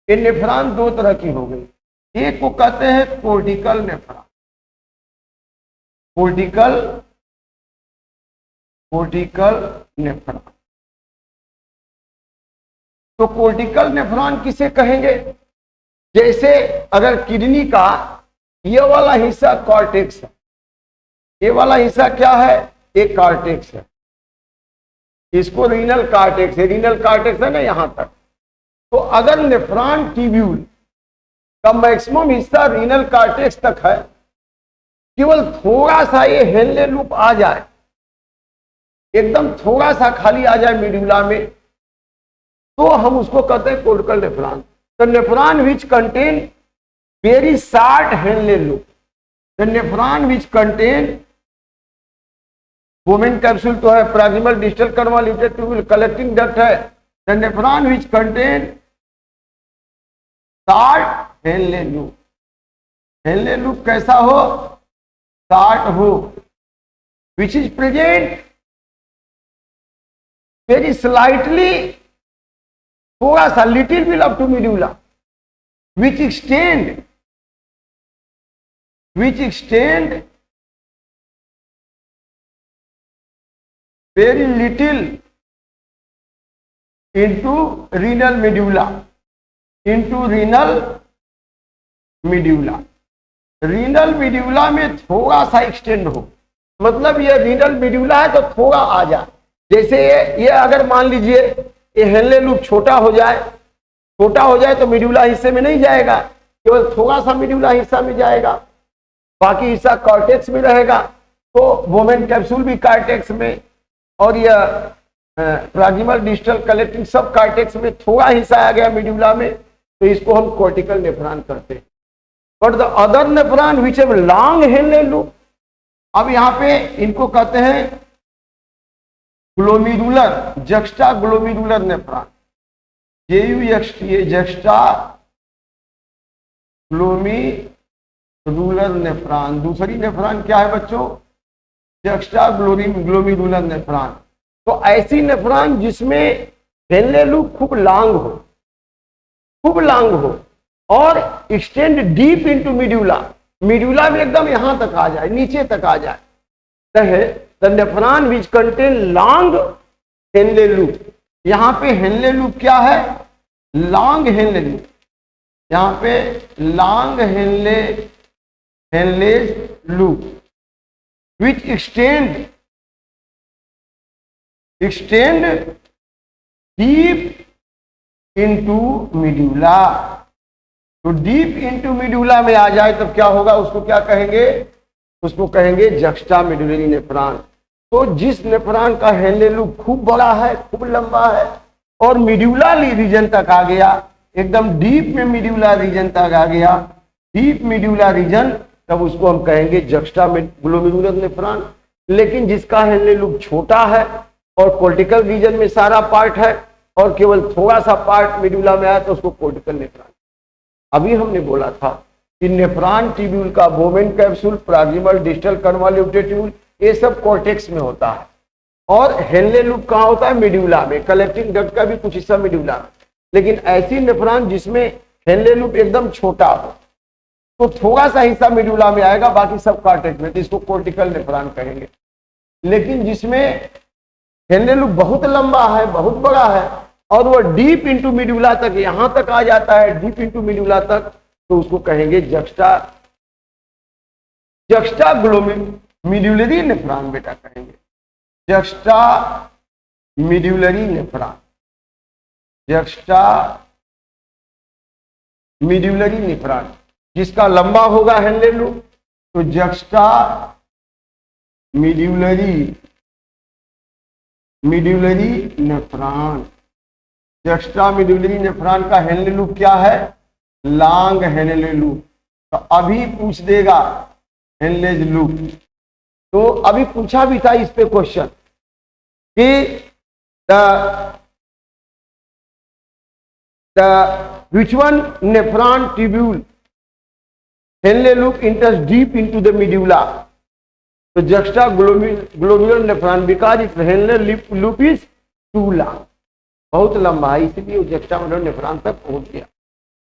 ये नेफ्रॉन दो तरह की हो गई। एक को कहते हैं कोर्टिकल नेफ्रॉन, कोर्टिकल नेफ्रॉन। तो कोर्टिकल नेफ्रॉन किसे कहेंगे? जैसे अगर किडनी का ये वाला हिस्सा कॉर्टेक्स है, ये वाला हिस्सा क्या है? एक कॉर्टेक्स है, इसको रीनल कॉर्टेक्स है, रीनल कॉर्टेक्स है ना यहां तक। तो अगर नेफ्रॉन ट्यूब्यूल का मैक्सिमम हिस्सा रीनल कॉर्टेक्स तक है, केवल थोड़ा सा ये हेनले लूप आ जाए, एकदम थोड़ा सा खाली आ जाए मेडुला में, तो हम उसको कहते हैं कोर्टिकल नेफ्रॉन। तो nephron which contain very short Henle loop, the nephron which contain Bowman capsule तो है, proximal distal convoluted tubule collecting duct है, the nephron which contain short Henle loop. Henle loop कैसा हो? शार्ट हो, which is present very slightly, थोड़ा सा, little bit up to medulla, which extend very little into renal medulla, renal medulla में थोड़ा सा extend हो, मतलब ये रीनल मेडुला है तो थोड़ा आ जाए। जैसे ये अगर मान लीजिए ये हेनले लूप छोटा हो जाए तो मेडुला हिस्से में नहीं जाएगा, केवल थोड़ा सा मेडुला हिस्सा में जाएगा, बाकी हिस्सा कॉर्टेक्स में रहेगा। तो बोमेन कैप्सूल भी कॉर्टेक्स में, और यह प्रॉक्सिमल डिस्टल कलेक्टिंग सब कॉर्टेक्स में, थोड़ा हिस्सा आ गया मेडुला में, तो इसको हम कोर्टिकल नेफ्रॉन करते हैं। But the other nephron which have long Henle loop, अब यहाँ पे इनको कहते हैं glomerular, juxta glomerular nephron, juxta glomerular nephron. दूसरी नेफ्रॉन क्या है बच्चों? Juxta glomerular nephron. तो ऐसी नेफ्रॉन जिसमें हेनले लूप खूब लॉन्ग हो और extend deep into medulla, medulla में एकदम यहां तक आ जाए, नीचे तक आ जाए। The nephron which contain long Henle loop, यहां पे हेनले लूप क्या है? लॉन्ग हेनले लूप, यहां पे long Henle loop which extend deep into medulla. तो डीप इनटू मेडुला में आ जाए तब क्या होगा? उसको क्या कहेंगे? उसको कहेंगे जक्स्टा मेडुलरी नेफ्रॉन। तो जिस नेफ्रॉन का हेनले लूप खूब बड़ा है, खूब लंबा है और मेडुला रीजन तक आ गया, एकदम डीप में मेडुला रीजन तक आ गया, डीप मेडुला रीजन, तब उसको हम कहेंगे जक्स्टा ग्लोमेरुलर नेफ्रॉन। लेकिन जिसका हेनले लूप छोटा है और कोर्टिकल रीजन में सारा पार्ट है और केवल थोड़ा सा पार्ट मेडुला में आया, तो उसको कोर्टिकल नेफ्रॉन। अभी हमने बोला था कि नेफ्रॉन ट्यूब्यूल का बोमेन capsule, proximal distal convoluted tubule, ये सब कॉर्टेक्स में होता है, और हेनले लूप कहाँ होता है? मेडुला में। कलेक्टिंग डक्ट का भी कुछ हिस्सा मेडुला में। लेकिन ऐसी नेफ्रॉन जिसमें हेनले लूप एकदम छोटा हो, तो थोड़ा सा हिस्सा मेडुला में आएगा, बाकी सब कॉर्टेक्स में, तो इसको कोर्टिकल नेफ्रॉन कहेंगे। लेकिन जिसमें हेनले लूप बहुत लंबा है, बहुत बड़ा है, और वह डीप इंटू मेडुला तक, यहां तक आ जाता है, डीप इंटू मेडुला तक, तो उसको कहेंगे जक्स्टा ग्लोमेरुलरी नेफ्रॉन। बेटा कहेंगे juxta medullary nephron, juxta medullary nephron. जिसका लंबा होगा हेनले लूप, तो juxta medullary nephron. Juxta medullary nephron का हेनले लूप क्या है? Long Henle loop. तो अभी पूछ देगा हेनलेज लूप। तो अभी पूछा भी था इस पे क्वेश्चन कि which one nephron tubule Henle loop enters deep into the medulla? तो juxta globular nephron because its Henle loop is too long, बहुत लंबा है, इसलिए वो जक्स्टा ग्लोबुलर नेफ्रॉन तक पहुंच गया।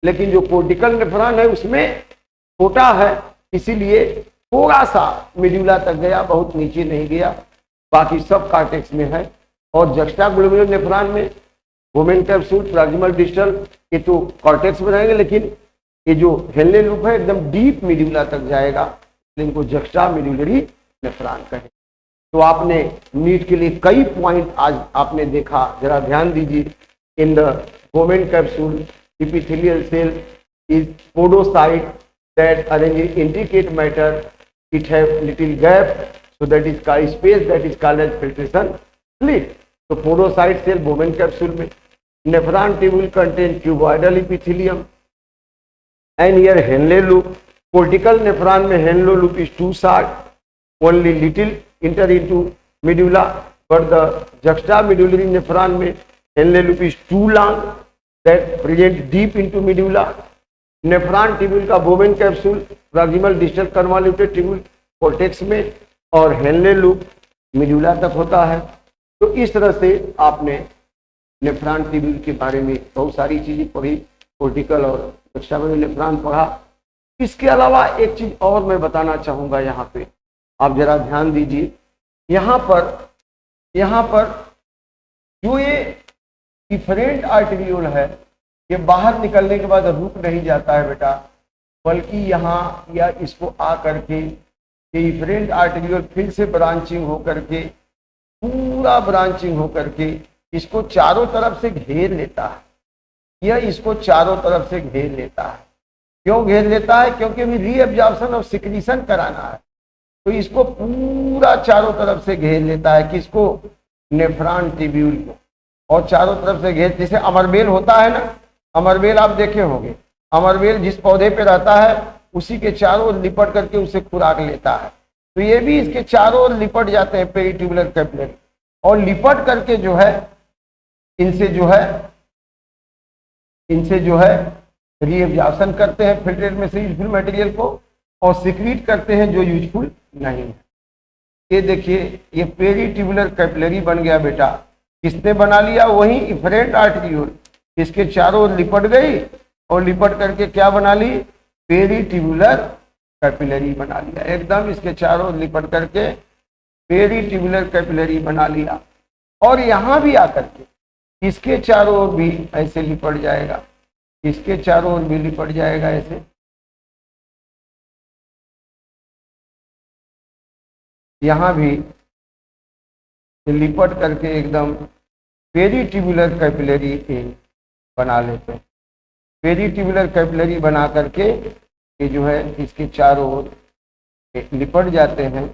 लेकिन जो कोर्टिकल नेफ्रॉन है उसमें छोटा है, इसीलिए थोड़ा सा मेडुला तक गया, बहुत नीचे नहीं गया, बाकी सब कॉर्टेक्स में है। और जक्स्टा ग्लोबुलर नेफ्रॉन में वोमेन कैप्सूल, प्रॉक्सिमल डिस्टल, ये तो कॉर्टेक्स में रहेंगे, लेकिन ये जो हेनले लूप है एकदम डीप मेडुला तक जाएगा, इनको जक्स्टा मेडुलरी नेफ्रॉन कहे। तो आपने नीट के लिए कई पॉइंट आज आपने देखा, जरा ध्यान दीजिए। In the women capsule epithelial cell is podocyte that arranges intricate matter, it have little gap, so that is called space, that is called as filtration slit. तो podocyte cell वोमेन कैप्सूल में, nephron tubule contain cuboidal epithelium and here Henle loop. Cortical nephron में Henle loop is too short, only little enter into medulla, but the juxtamedullary nephron में Henle loop is too long that present deep into medulla. Nephron tubule का Bowman capsule proximal distal convoluted tubule cortex में और Henle loop medulla तक होता है। तो इस तरह से आपने नेफ्रॉन ट्यूब्यूल के बारे में बहुत सारी चीजें पढ़ी, कोर्टिकल और जक्स्टामेडुलर नेफ्रॉन पढ़ा। इसके अलावा एक चीज और मैं बताना चाहूंगा, यहाँ पे आप जरा ध्यान दीजिए। यहाँ पर जो ये डिफरेंट आर्टेरियोल है, ये बाहर निकलने के बाद रुक नहीं जाता है बेटा, बल्कि यहाँ या इसको आ करके ये डिफरेंट आर्टेरियोल फिर से ब्रांचिंग हो करके, पूरा ब्रांचिंग हो करके इसको चारों तरफ से घेर लेता है। यह इसको चारों तरफ से घेर लेता है। क्यों घेर लेता है? क्योंकि अभी रीअब्जॉर्प्शन और सिक्रीशन कराना है, तो इसको पूरा चारों तरफ से घेर लेता है। किसको? नेफ्रॉन ट्यूब्यूल को। और चारों तरफ से घेर, जैसे अमरबेल होता है ना, अमरबेल आप देखे होंगे, अमरबेल जिस पौधे पे रहता है उसी के चारों ओर लिपट करके उसे खुराक लेता है। तो ये भी इसके चारों ओर लिपट जाते हैं पेरिट्यूबुलर कैपिलरी, और लिपट करके जो है इनसे जो है रीअब्जॉर्प्शन करते हैं फिल्ट्रेट में से यूजफुल मटेरियल को, और सिक्रीट करते हैं जो यूजफुल नहीं है। ये देखिए, ये पेरिट्यूबुलर कैपिलरी बन गया बेटा। किसने बना लिया? वही इफरेंट आर्टेरियोल, इसके चारों ओर लिपट गई और लिपट करके क्या बना ली? पेरिट्यूबुलर कैपिलरी बना लिया। एकदम इसके चारों ओर लिपट करके पेरिट्यूबुलर कैपिलरी बना लिया। और यहां भी आकर के इसके चारों ओर भी ऐसे लिपट जाएगा, इसके चारों ओर भी लिपट जाएगा ऐसे। यहां भी लिपट करके एकदम पेरिट्यूबुलर कैपिलरी बना लेते हैं। पेरिट्यूबुलर कैपिलरी बना करके ये जो है इसके चारों ओर लिपट जाते हैं।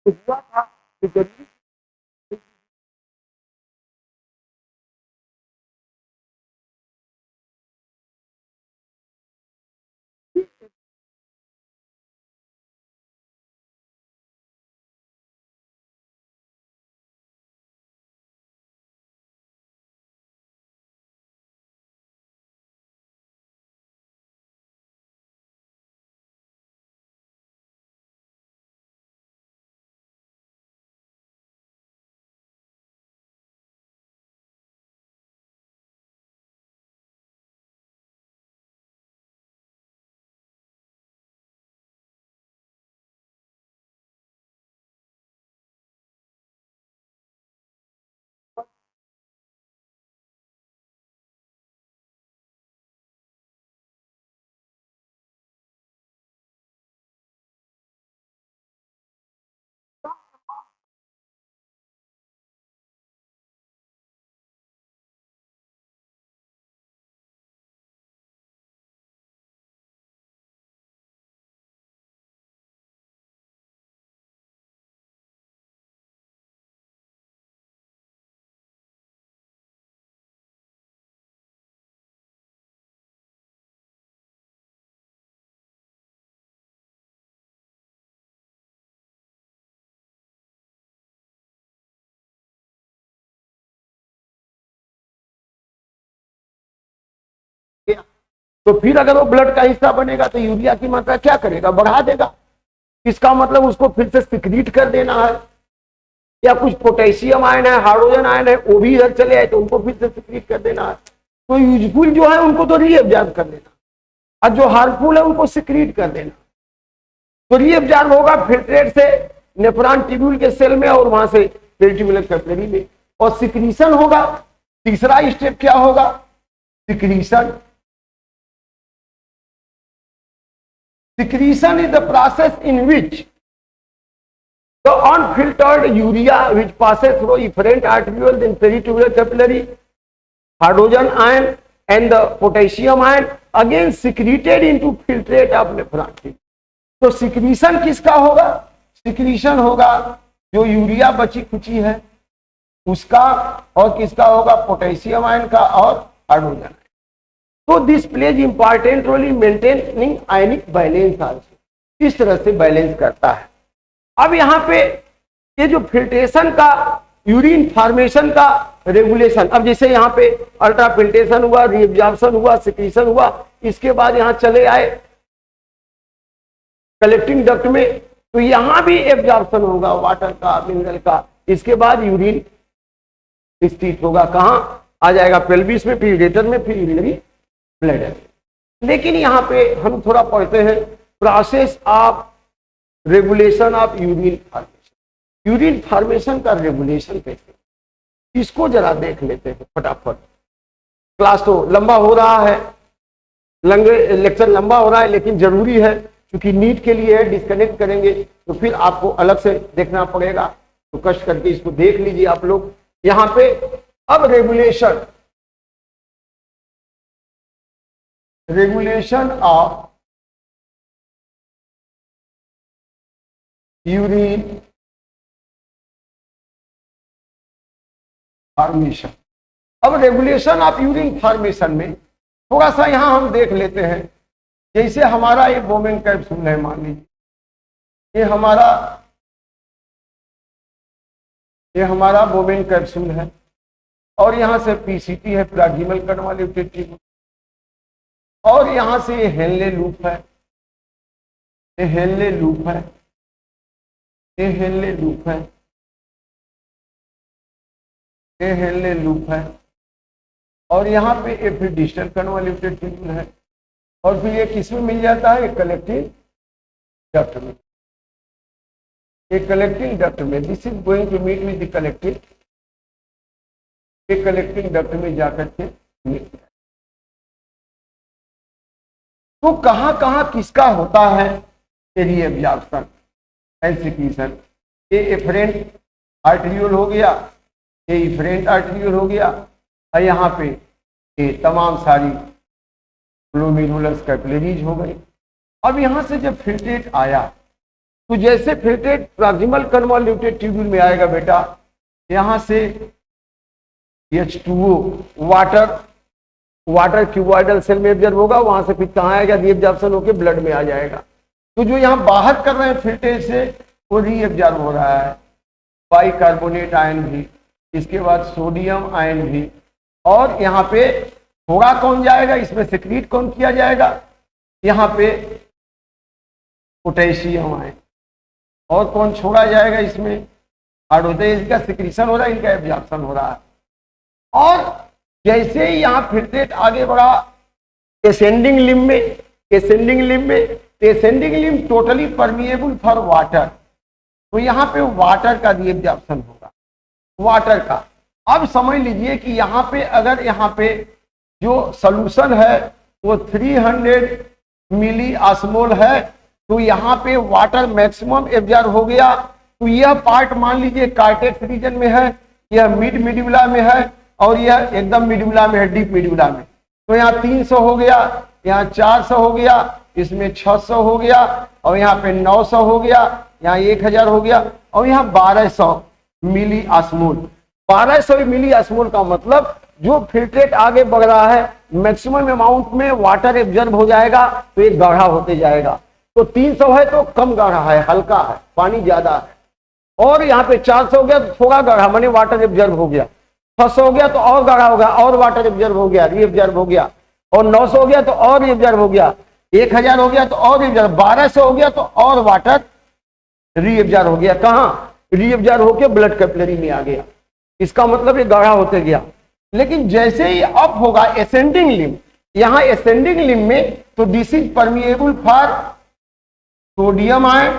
तो हुआ था कि जरूरी किया। तो फिर अगर वो ब्लड का हिस्सा बनेगा तो यूरिया की मात्रा क्या करेगा, बढ़ा देगा। इसका मतलब उसको फिर से सिक्रीट कर देना है, या कुछ पोटेशियम आयन है, हाइड्रोजन आयन है, वो भी इधर चले आए तो उनको फिर से सिक्रीट कर देना है। तो यूजफुल जो है उनको तो रीअब्जॉर्ब कर देना, और जो हार्मफुल है उनको सिक्रीट कर देना। तो रीअब्जॉर्ब होगा फिल्ट्रेट से नेफ्रॉन ट्यूब्यूल के सेल में और वहां से पेरिट्यूबुलर कैपिलरी में, और सिक्रीशन होगा। तीसरा स्टेप क्या होगा, secretion. Secretion is the process in which the unfiltered urea which passes through efferent arterioles in peritubular capillary, hydrogen ion and the potassium ion again secreted into filtrate of nephron tube. तो secretion किसका होगा, secretion होगा जो urea बची खुची है उसका, और किसका होगा, पोटेशियम आयन का और हाइड्रोजन। तो this plays important role in maintaining ionic balance also, इस तरह से बैलेंस करता है। अब यहाँ पे ये जो फिल्ट्रेशन का, यूरिन फॉर्मेशन का रेगुलेशन, अब जैसे यहाँ पे अल्ट्रा फिल्ट्रेशन हुआ, रीअब्जॉर्प्शन हुआ, सिक्रीशन हुआ, इसके बाद यहाँ चले आए कलेक्टिंग डक्ट में, तो यहाँ भी एब्जॉर्प्शन होगा वाटर का, मिनरल का। इसके बाद यूरिन स्थित होगा, कहाँ आ जाएगा, पेल्विस में, फिर यूरेटर में, फिर यूरिनरी ब्लैडर। लेकिन यहाँ पे हम थोड़ा पढ़ते हैं process of regulation of urine formation. Urine formation का रेगुलेशन कैसे, इसको जरा देख लेते हैं फटाफट। क्लास तो लंबा हो रहा है, लेक्चर लंबा हो रहा है, लेकिन जरूरी है क्योंकि नीट के लिए है। डिस्कनेक्ट करेंगे तो फिर आपको अलग से देखना पड़ेगा, तो कष्ट करके इसको देख लीजिए आप लोग। यहाँ पे अब रेगुलेशन ऑफ यूरिन फॉर्मेशन। अब रेगुलेशन ऑफ यूरिन फॉर्मेशन में थोड़ा सा यहां हम देख लेते हैं। जैसे हमारा ये बोमेन कैप्सूल है, मान लीजिए ये हमारा बोमेन कैप्सूल है, और यहां से पीसीटी है, प्लाज्मिल कन्वॉल्यूटेड ट्यूब, और यहां से ये हेनले लूप है, ये हेनले लूप है, ये हेनले लूप है, ये हेनले लूप है, और यहाँ पे ये फिर डिस्टल कन्वॉल्यूटेड ट्यूब है, और फिर ये किसमें मिल जाता है, कलेक्टिंग डक्ट में। ये कलेक्टिंग डक्ट में, this is going to meet with the collecting, ये कलेक्टिंग डक्ट में जाकर के मिलता है। तो कहां कहां किसका होता है रीअब्जॉर्प्शन एंड सिक्रीशन। ये एफरेंट आर्टेरियोल हो गया, ये इफरेंट आर्टेरियोल हो गया, और यहाँ पे ये तमाम सारी ग्लोमेरुलस कैपिलरीज हो गई। अब यहाँ से जब फिल्ट्रेट आया तो जैसे फिल्ट्रेट प्रॉक्सिमल कन्वॉल्यूटेड ट्यूब्यूल में आएगा बेटा, यहां से H2O वाटर क्यूबॉइडल सेल में एब्जॉर्ब होगा, वहां से फिर कहाँ आएगा, रीएब्जॉर्प्शन होकर ब्लड में आ जाएगा। तो जो यहाँ बाहर कर रहे हैं फिल्ट्रेट से वो रीएब्जॉर्ब हो रहा है, बाइकार्बोनेट आयन भी, इसके बाद सोडियम आयन भी, और यहाँ पे थोड़ा कौन जाएगा, इसमें सिक्रीट कौन किया जाएगा, यहाँ पे पोटेशियम आयन, और कौन छोड़ा जाएगा इसमें, हाइड्रोजन। इसका सिक्रीशन हो रहा है, इनका एब्जॉर्प्शन हो रहा है। और जैसे ही यहाँ फिल्ट्रेट आगे बढ़ा एसेंडिंग लिम्ब में, ascending limb totally permeable for water, तो यहाँ पे वाटर का रीएब्जॉर्प्शन होगा, वाटर का। अब समझ लीजिए कि यहाँ पे अगर यहाँ पे जो सॉल्यूशन है वो 300 मिली ऑस्मोल है, तो यहाँ पे वाटर मैक्सिमम एब्जॉर्ब हो गया। तो यह पार्ट मान लीजिए कार्टेक्स रीजन में है, यह मिड मिड्यूला में है, और यह एकदम मिड्यूला में है, डीप मिड्यूला में। तो यहाँ 300 हो गया, यहाँ 400 हो गया, इसमें 600 हो गया, और यहाँ पे 900 हो गया, यहाँ 1000 हो गया, और यहाँ 1200 मिली ऑस्मोल। 1200 मिली ऑस्मोल का मतलब जो फिल्ट्रेट आगे बढ़ रहा है मैक्सिमम अमाउंट में वाटर एब्जॉर्ब हो जाएगा, तो ये गाढ़ा होते जाएगा। तो 300 है तो कम गाढ़ा है, हल्का है, पानी ज्यादा है। और यहाँ पे 400 हो गया तो थोड़ा गाढ़ा, माने वाटर एब्जॉर्ब हो गया। 600 हो गया तो और गाढ़ा होगा, और वाटर एब्जॉर्ब हो गया, रीएब्जॉर्ब हो गया। और 900 हो गया तो और रीएब्जॉर्ब हो गया। 1000 हो गया तो और रीएब्जॉर्ब, 1200 हो गया तो और वाटर रीएब्जॉर्ब हो गया। कहाँ रीएब्जॉर्ब होके ब्लड कैपिलरी में आ गया। इसका मतलब ये गाढ़ा होते गया। लेकिन जैसे ही अप होगा एसेंडिंग लिम्ब, यहाँ एसेंडिंग लिम्ब में, तो this is permeable for sodium ion,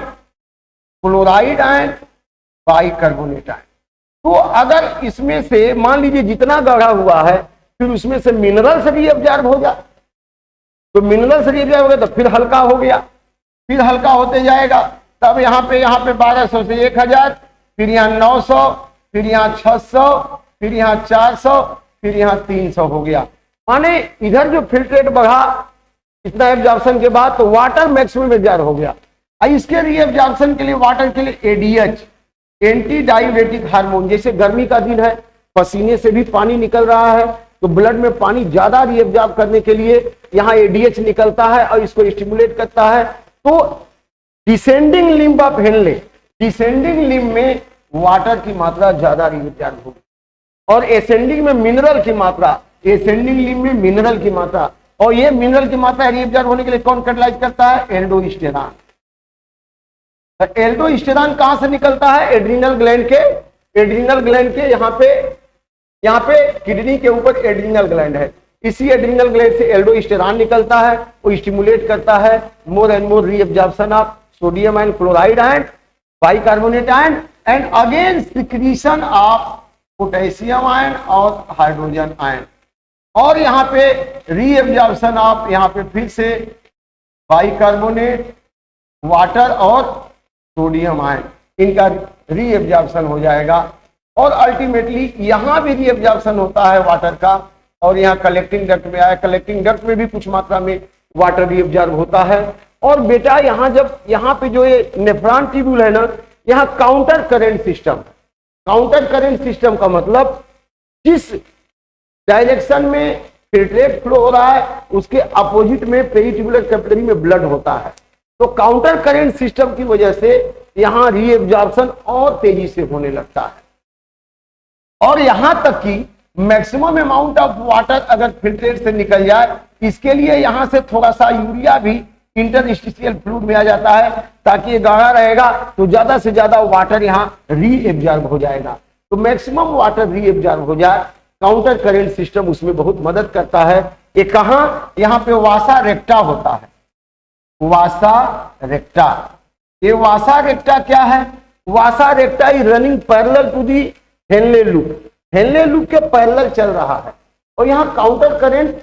chloride ion, bicarbonate ion. तो अगर इसमें से मान लीजिए जितना गाढ़ा हुआ है, फिर उसमें से मिनरल्स रीअब्जॉर्ब हो जाए, तो मिनरल्स रीअब्जॉर्ब हो गया तो फिर हल्का हो गया, फिर हल्का होते जाएगा। तब यहाँ पे 1200 से 1000, फिर यहाँ 900, फिर यहाँ 600, फिर यहाँ 400, फिर यहाँ 300 हो गया। माने इधर जो फिल्ट्रेट बढ़ा इतना एब्जॉर्प्शन के बाद, तो वाटर मैक्सिमम एब्जॉर्ब हो गया। इसके रीअब्जॉर्प्शन के लिए वाटर के लिए एडीएच, एंटी डायूरेटिक हार्मोन, जैसे गर्मी का दिन है, पसीने से भी पानी निकल रहा है, तो ब्लड में पानी ज्यादा रीअब्जॉर्ब करने के लिए यहाँ एडीएच निकलता है और इसको स्टिमुलेट करता है। तो descending limb of Henle, descending limb में वाटर की मात्रा ज्यादा रीअब्जॉर्ब होगी, और एसेंडिंग में मिनरल की मात्रा, एसेंडिंग लिम्ब में मिनरल की मात्रा, और ये मिनरल की मात्रा रीअब्जॉर्ब होने के लिए कौन कैटालाइज करता है, एल्डोस्टेरॉन। एल्डोस्टेरॉन कहां से निकलता है, एड्रीनल ग्लैंड के, एड्रीनल ग्लैंड के यहाँ पे किडनी के ऊपर एड्रीनल ग्लैंड है, इसी एड्रीनल ग्लैंड से एल्डोस्टेरॉन निकलता है, वो स्टिमुलेट करता है more and more reabsorption of sodium and chloride ion, bicarbonate ion, and again secretion of potassium ion और हाइड्रोजन आयन। और यहाँ पे रीअब्जॉर्प्शन ऑफ, यहाँ पे फिर से बाइकार्बोनेट, वाटर और सोडियम आयन, इनका रीअब्जॉर्प्शन हो जाएगा। और अल्टीमेटली यहाँ भी रीअब्जॉर्प्शन होता है वाटर का, और यहाँ कलेक्टिंग डक्ट में आया, कलेक्टिंग डक्ट में भी कुछ मात्रा में वाटर रीअब्जॉर्ब होता है। और बेटा यहाँ जब यहाँ पे जो ये नेफ्रॉन ट्यूब्यूल है ना, यहाँ counter current system, counter current system का मतलब जिस डायरेक्शन में फिल्ट्रेट फ्लो हो रहा है उसके अपोजिट में पेरिट्यूबुलर कैपिलरी में ब्लड होता है। तो काउंटर करेंट सिस्टम की वजह से यहाँ रीअब्जॉर्प्शन और तेजी से होने लगता है, और यहां तक कि मैक्सिमम अमाउंट ऑफ वाटर अगर फिल्ट्रेट से निकल जाए, इसके लिए यहां से थोड़ा सा यूरिया भी इंटरस्टिशियल फ्लूइड में आ जाता है, ताकि ये गाढ़ा रहेगा तो ज्यादा से ज्यादा वाटर यहाँ रीअब्जॉर्ब हो जाएगा। तो मैक्सिमम वाटर रीअब्जॉर्ब हो जाए, काउंटर करेंट सिस्टम उसमें बहुत मदद करता है। ये कहाँ, यहाँ पे वासा रेक्टा होता है, वासा रेक्टा। ये वासा रेक्टा क्या है, vasa recta is running parallel to the Henle loop, Henle loop के पैरेलल चल रहा है, और यहाँ काउंटर करंट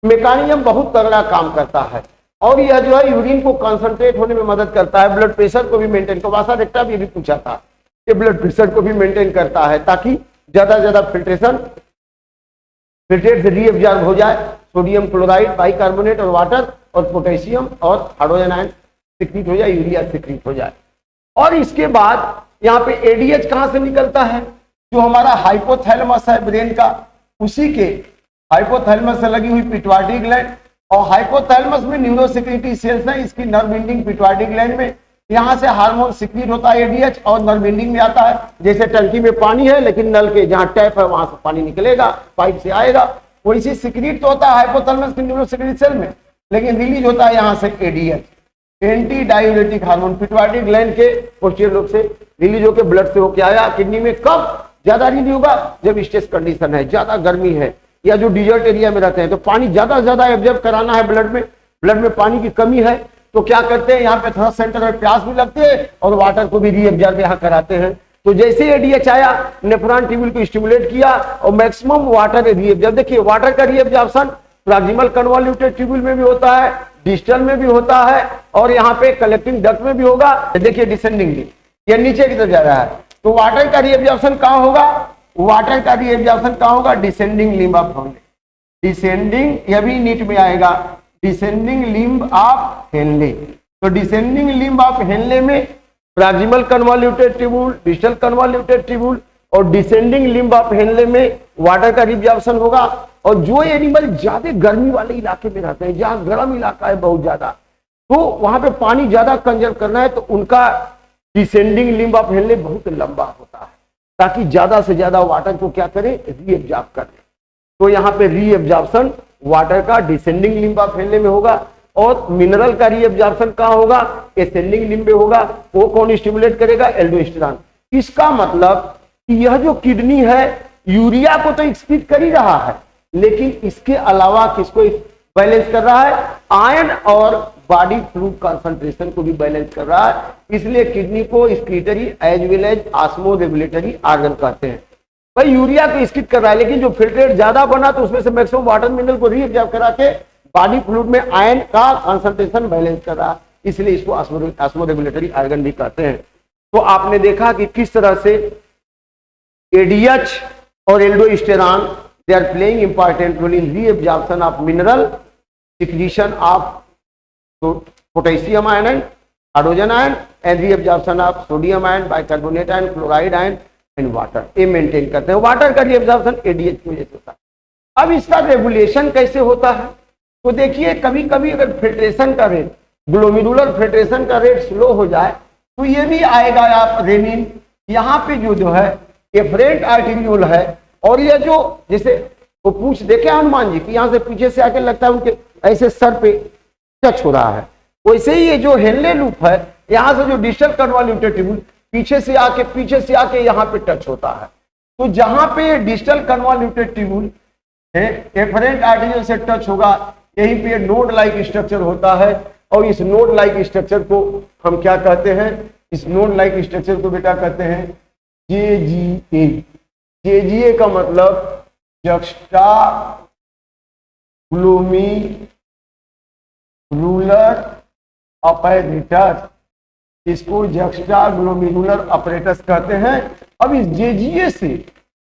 मैकेनिज्म बहुत तगड़ा काम करता है, और यह जो है यूरिन को कंसंट्रेट होने में मदद करता है, ब्लड प्रेशर को भी मेंटेन, तो वासा रेक्टा भी पूछा था, ये ब्लड प्रेशर को भी मेंटेन करता है, ताकि ज्यादा से ज्यादा फिल्ट्रेट से रीअब्जॉर्ब हो जाए सोडियम क्लोराइड, बाइकार्बोनेट और वाटर, और पोटेशियम और हाइड्रोजन आयन सिक्रीट हो जाए, यूरिया सिक्रीट हो जाए। और इसके बाद यहाँ पे एडीएच कहाँ से निकलता है, जो हमारा हाइपोथैलेमस है ब्रेन का, उसी के हाइपोथैलेमस से लगी हुई पिट्यूटरी ग्लैंड, और हाइपोथैलेमस में न्यूरोसेक्रेटरी सेल्स है, इसकी नर्व एंडिंग पिट्यूटरी ग्लैंड में, यहाँ से हार्मोन सिक्रीट होता है एडीएच और नर्व एंडिंग में आता है। जैसे टंकी में पानी है लेकिन नल के जहाँ टैप है वहां से पानी निकलेगा, पाइप से आएगा, वैसे सिक्रीट तो होता है हाइपोथैलेमस की न्यूरोसेक्रेटरी सेल में, लेकिन रिलीज होता है यहाँ से ADH, anti diuretic hormone, pituitary gland के पोस्टीरियर लोब से रिलीज होकर ब्लड से होकर आया किडनी में। कब ज्यादा रिलीज होगा, जब स्ट्रेस कंडीशन है, ज्यादा गर्मी है, या जो डिजर्ट एरिया में रहते हैं तो पानी ज्यादा से ज्यादा एब्जॉर्ब कराना है ब्लड में पानी की कमी है, तो क्या करते हैं, यहाँ पे थर्स्ट सेंटर में प्यास भी लगती है और वाटर को भी रीअब्जॉर्ब यहाँ कराते हैं। तो जैसे एडीएच आया, नेफ्रॉन ट्यूब्यूल को स्टिमुलेट किया और मैक्सिमम वाटर रीअब्जॉर्ब। देखिए वाटर का रीअब्जॉर्प्शन प्रॉक्सिमल कन्वॉल्यूटेड ट्यूब्यूल में भी होता है, डिस्टल में भी होता है, और यहाँ पे कलेक्टिंग डक्ट में भी होगा। देखिए डिसेंडिंगली ये नीचे की तरफ जा रहा है, तो वाटर का रीअब्जॉर्प्शन कहाँ होगा, वाटर का रीअब्जॉर्प्शन कहाँ होगा, descending limb of Henle, descending, यह भी नीट में आएगा, डिसेंडिंग लिम्ब ऑफ हेनले। तो डिसेंडिंग लिम्ब ऑफ हेनले में proximal convoluted tubule, distal convoluted tubule और डिसेंडिंग लिम्ब ऑफ हेनले में वाटर का रीअब्जॉर्प्शन होगा। और जो एनिमल ज्यादा गर्मी वाले इलाके में रहते हैं, जहां गर्म इलाका है बहुत ज्यादा, तो वहां पे पानी ज्यादा कंजर्व करना है, तो उनका डिसेंडिंग लिम्ब ऑफ हेनले बहुत लंबा होता है, ताकि ज्यादा से ज्यादा वाटर को क्या करे, रीअब्जॉर्ब करे। तो यहाँ पे रीअब्जॉर्प्शन वाटर का डिसेंडिंग लिम्ब ऑफ हेनले में होगा, और मिनरल का रीअब्जॉर्प्शन कहाँ होगा, एसेंडिंग लिम्ब में होगा। वो कौन स्टिमुलेट करेगा, एल्डोस्टेरॉन। इसका मतलब कि यह जो किडनी है यूरिया को तो एक्सक्रीट कर ही रहा है, लेकिन इसके अलावा किसको बैलेंस कर रहा है, आयरन और बॉडी फ्लूइड कंसंट्रेशन को भी बैलेंस कर रहा है। इसलिए किडनी को excretory as well as osmoregulatory organ कहते हैं। भाई यूरिया को एक्सक्रीट कर रहा है, लेकिन जो फिल्ट्रेट ज्यादा बना तो उसमें से मैक्सिमम वाटर मिनरल को रीअब्जॉर्ब करा के बॉडी फ्लूइड में आयरन का कंसंट्रेशन बैलेंस कर रहा है, इसलिए इसको ऑस्मोरेगुलेटरी ऑर्गन भी कहते हैं। तो आपने देखा कि किस तरह से एडीएच और aldosterone they are playing important role in reabsorption of mineral, secretion of potassium ion, hydrogen ion, and reabsorption of sodium ion, bicarbonate ion, chloride ion and water। ये मेंटेन करते हैं। वाटर का reabsorption एडीएच की वजह से होता है। अब इसका रेगुलेशन कैसे होता है, तो देखिए कभी कभी अगर फिल्ट्रेशन का रेट, ग्लोमेरुलर फिल्ट्रेशन का रेट स्लो हो जाए तो ये भी आएगा आप रेनिन। यहाँ पे जो है एफरेंट आर्टेरियोल है, और ये जो जैसे वो पूछ देखे हनुमान जी की, यहाँ से पीछे से आके लगता है उनके ऐसे सर पे टच हो रहा है, वैसे ही ये जो हेनले लूप है, यहाँ से जो डिस्टल कन्वॉल्यूटेड ट्यूब्यूल पीछे से आके यहाँ पे टच होता है। तो जहां पे distal convoluted tubule afferent arteriole से टच होगा, यहीं पे नोड लाइक स्ट्रक्चर होता है, और इस नोड लाइक स्ट्रक्चर को हम क्या कहते हैं, इस नोड लाइक स्ट्रक्चर को बेटा कहते हैं जेजीए। जेजीए का मतलब जक्स्टा ग्लोमेरुलर अपैरेटस, इसको जक्स्टा ग्लोमेरुलर अपैरेटस कहते हैं। अब इस जेजीए से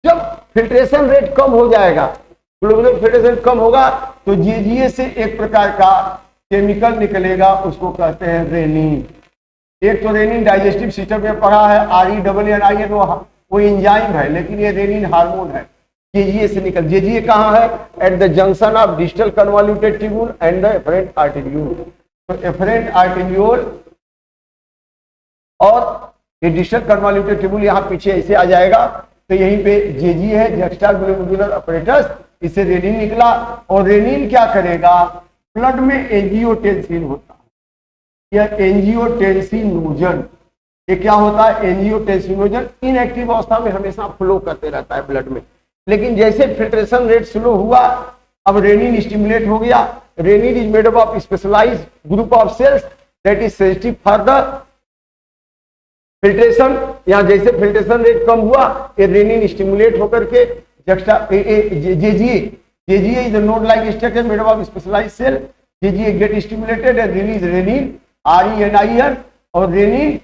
जब फिल्ट्रेशन रेट कम हो जाएगा, ग्लोमेरुलर फिल्ट्रेशन कम होगा, तो जेजीए से एक प्रकार का केमिकल निकलेगा, उसको कहते हैं रेनिन। एक तो रेनिन डाइजेस्टिव सिस्टम में पढ़ा है, RENNIN, वो एंजाइम है, लेकिन ये रेनिन हार्मोन है, जेजीए से निकल। जेजीए कहाँ है, at the junction of distal convoluted tubule and the afferent arteriole. तो एफरेंट आर्टेरियोल और ये डिस्टल कन्वॉल्यूटेड ट्यूब्यूल यहाँ पीछे ऐसे आ जाएगा, तो यहीं पे जेजीए है, जक्स्टा ग्लोमेरुलर अपैरेटस, इससे रेनिन निकला। और रेनिन क्या करेगा, ब्लड में एंजियोटेंसिन होता है, यह एंजियोटेंसिनोजन, ये क्या होता है, एंजियोटेंसिनोजन इनएक्टिव अवस्था में हमेशा फ्लो करते रहता है ब्लड में, लेकिन जैसे फिल्ट्रेशन रेट स्लो हुआ, अब रेनिन स्टिमुलेट हो गया। Renin is made up of specialized group of cells that is sensitive for the filtration. यहाँ जैसे फिल्ट्रेशन रेट कम हुआ, ये रेनिन स्टिमुलेट होकर के juxta JGA is the node like structure made up of specialized cell, JGA get stimulated and release renin, RENIN, और renin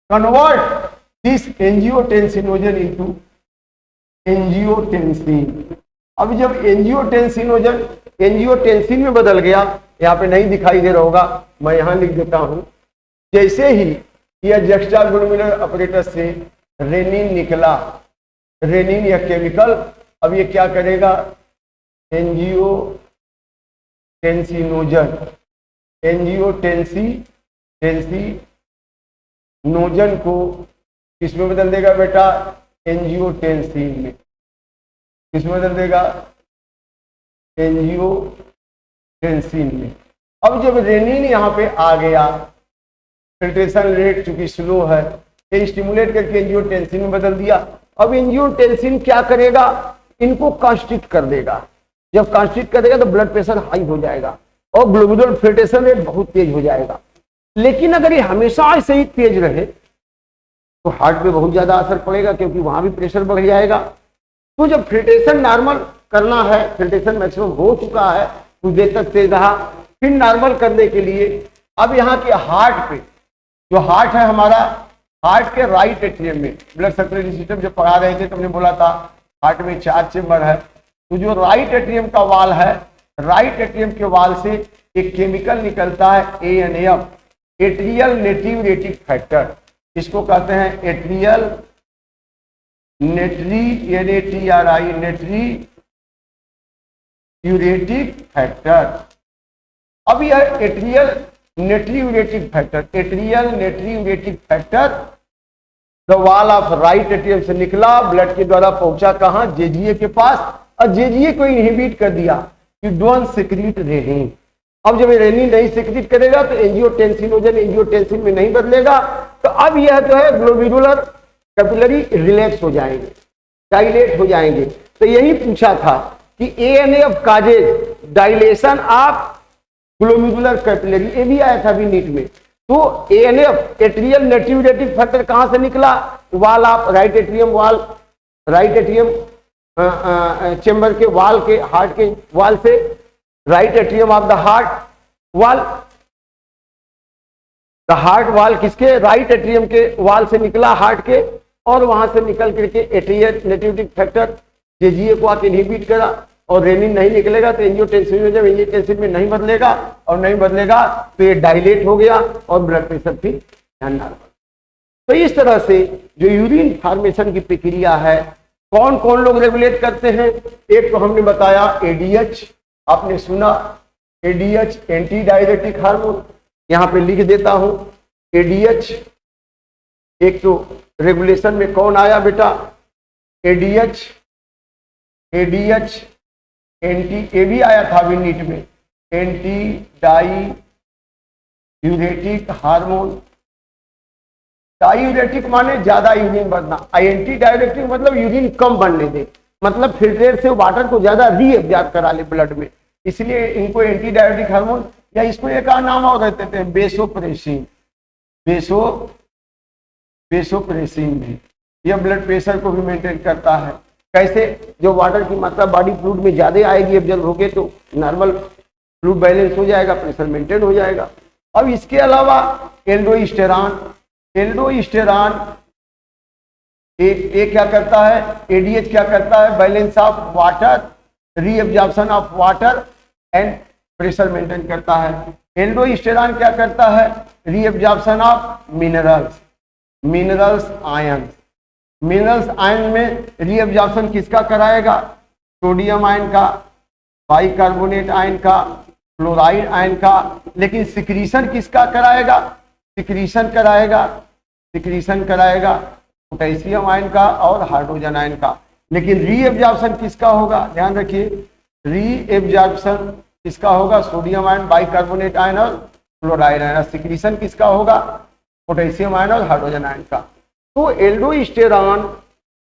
convert this angiotensinogen into angiotensin. अब जब angiotensinogen angiotensin में बदल गया, यहाँ पे नहीं दिखाई दे रहा होगा, मैं यहाँ लिख देता हूँ जैसे ही यह एक्स्ट्रा ग्लोमेरुलर अपरेटस से रेनिन निकला, रेनिन या केमिकल, अब ये क्या करेगा, एंजियोटेंसिनोजन, एंजियोटेंसिनोजन को किसमें बदल देगा बेटा, एंजियोटेंसिन में। किसमें बदल देगा, एंजियोटेंसिन में। अब जब रेनिन यहाँ पे आ गया, फिल्ट्रेशन रेट चूंकि स्लो है, ये स्टिमुलेट करके एंजियोटेंसिन में बदल दिया। अब एंजियोटेंसिन क्या करेगा, इनको कॉन्स्ट्रिक्ट कर देगा। जब कॉन्स्ट्रिक्ट करेगा तो ब्लड प्रेशर हाई हो जाएगा और ग्लोमेरुलर फिल्ट्रेशन रेट बहुत तेज हो जाएगा। लेकिन अगर ये हमेशा ऐसे ही तेज रहे तो हार्ट पे बहुत ज्यादा असर पड़ेगा, क्योंकि वहां भी प्रेशर बढ़ जाएगा। तो जब फिल्ट्रेशन नॉर्मल करना है, फिल्ट्रेशन मैक्सिमम हो चुका है, कुछ देर तक तेज रहा, फिर नॉर्मल करने के लिए अब यहाँ के हार्ट पे, जो हार्ट है हमारा, हार्ट के राइट एट्रियम में, ब्लड सर्कुलेटरी सिस्टम जब पढ़ा रहे थे तो हमने बोला था हार्ट में 4 चेम्बर है। तो जो राइट एट्रियम का वाल है, राइट एट्रियम के वाल से एक केमिकल निकलता है ANF, एट्रियल नेट्रियूरेटिक फैक्टर। इसको कहते हैं एट्रियल नेट्रियूरेटिक फैक्टर। अब यह atrial natriuretic factor the wall of right atrium से निकला, ब्लड के द्वारा पहुंचा कहां, JGA के पास, और JGA को इनहिबिट कर दिया, यू डोंट सिक्रीट रेनिन। अब जब रेनिन नहीं सिक्रीट करेगा तो एंजियोटेंसिनोजन एंजियोटेंसिन में नहीं बदलेगा, तो अब यह जो है ग्लोमेरुलर कैपिलरी रिलैक्स हो जाएंगे, डायलेट हो जाएंगे। तो यही पूछा था कि ANF causes dilation of glomerular capillary, ये भी आया था अभी नीट में। तो ANF एट्रियल नेट्रियूरेटिक फैक्टर कहां से निकला, वाल ऑफ राइट एट्रियम, वाल राइट एट्रियम चेंबर के वाल के, हार्ट के वाल से, right atrium of the heart वाल, द हार्ट वाल किसके, राइट एट्रियम के वाल से निकला हार्ट के, और वहां से निकल करके एट्रियल नेट्रियूरेटिक फैक्टर JGA को आके इनहिबिट करा, और रेनिन नहीं निकलेगा तो एंजियोटेंसिन, जब एंजियोटेंसिन में नहीं बदलेगा और नहीं बदलेगा तो ये डायलेट हो गया और ब्लड प्रेशर फिर नॉर्मल। तो इस तरह से जो यूरिन फॉर्मेशन की प्रक्रिया है, कौन कौन लोग रेगुलेट करते हैं, एक तो हमने बताया ADH, आपने सुना ADH एंटी डायरेटिक हार्मोन, यहां पे लिख देता हूं ADH। एक तो रेगुलेशन में कौन आया बेटा, ADH एंटी, ये भी आया था अभी नीट में, एंटी डायूरेटिक हार्मोन। डायूरेटिक माने ज्यादा यूरिन बनना, एंटी डायूरेटिक मतलब यूरिन कम बनने दे, मतलब फिल्ट्रेट से वाटर को ज्यादा रीअब्जॉर्ब करा ले ब्लड में, इसलिए इनको एंटी डायूरेटिक हार्मोन, या इसको एक नाम और देते हैं बेसोप्रेसिन, बेसोप्रेसिन भी, यह ब्लड प्रेशर को भी मेंटेन करता है। कैसे, जो वाटर की मात्रा बॉडी फ्लूइड में ज्यादा आएगी, एब्जॉर्ब होगे तो नॉर्मल फ्लूइड बैलेंस हो जाएगा, प्रेशर मेंटेन हो जाएगा। अब इसके अलावा एल्डोस्टेरॉन ये क्या करता है, ADH क्या करता है, balance of water, reabsorption of water and pressure maintain करता है। एल्डोस्टेरॉन क्या करता है, reabsorption of minerals ion. Minerals ion में रीअब्जॉर्प्शन किसका कराएगा, सोडियम आयन का, बाइकार्बोनेट आयन का, क्लोराइड आयन का। लेकिन सिक्रीशन किसका कराएगा, सिक्रीशन कराएगा पोटेशियम आयन का और हाइड्रोजन आयन का। लेकिन रीअब्जॉर्प्शन किसका होगा, ध्यान रखिए, रीअब्जॉर्प्शन किसका होगा, सोडियम आयन, बाइकार्बोनेट आयन और क्लोराइड आयन। सिक्रीशन किसका होगा, पोटेशियम आयन और हाइड्रोजन आयन का। तो aldosterone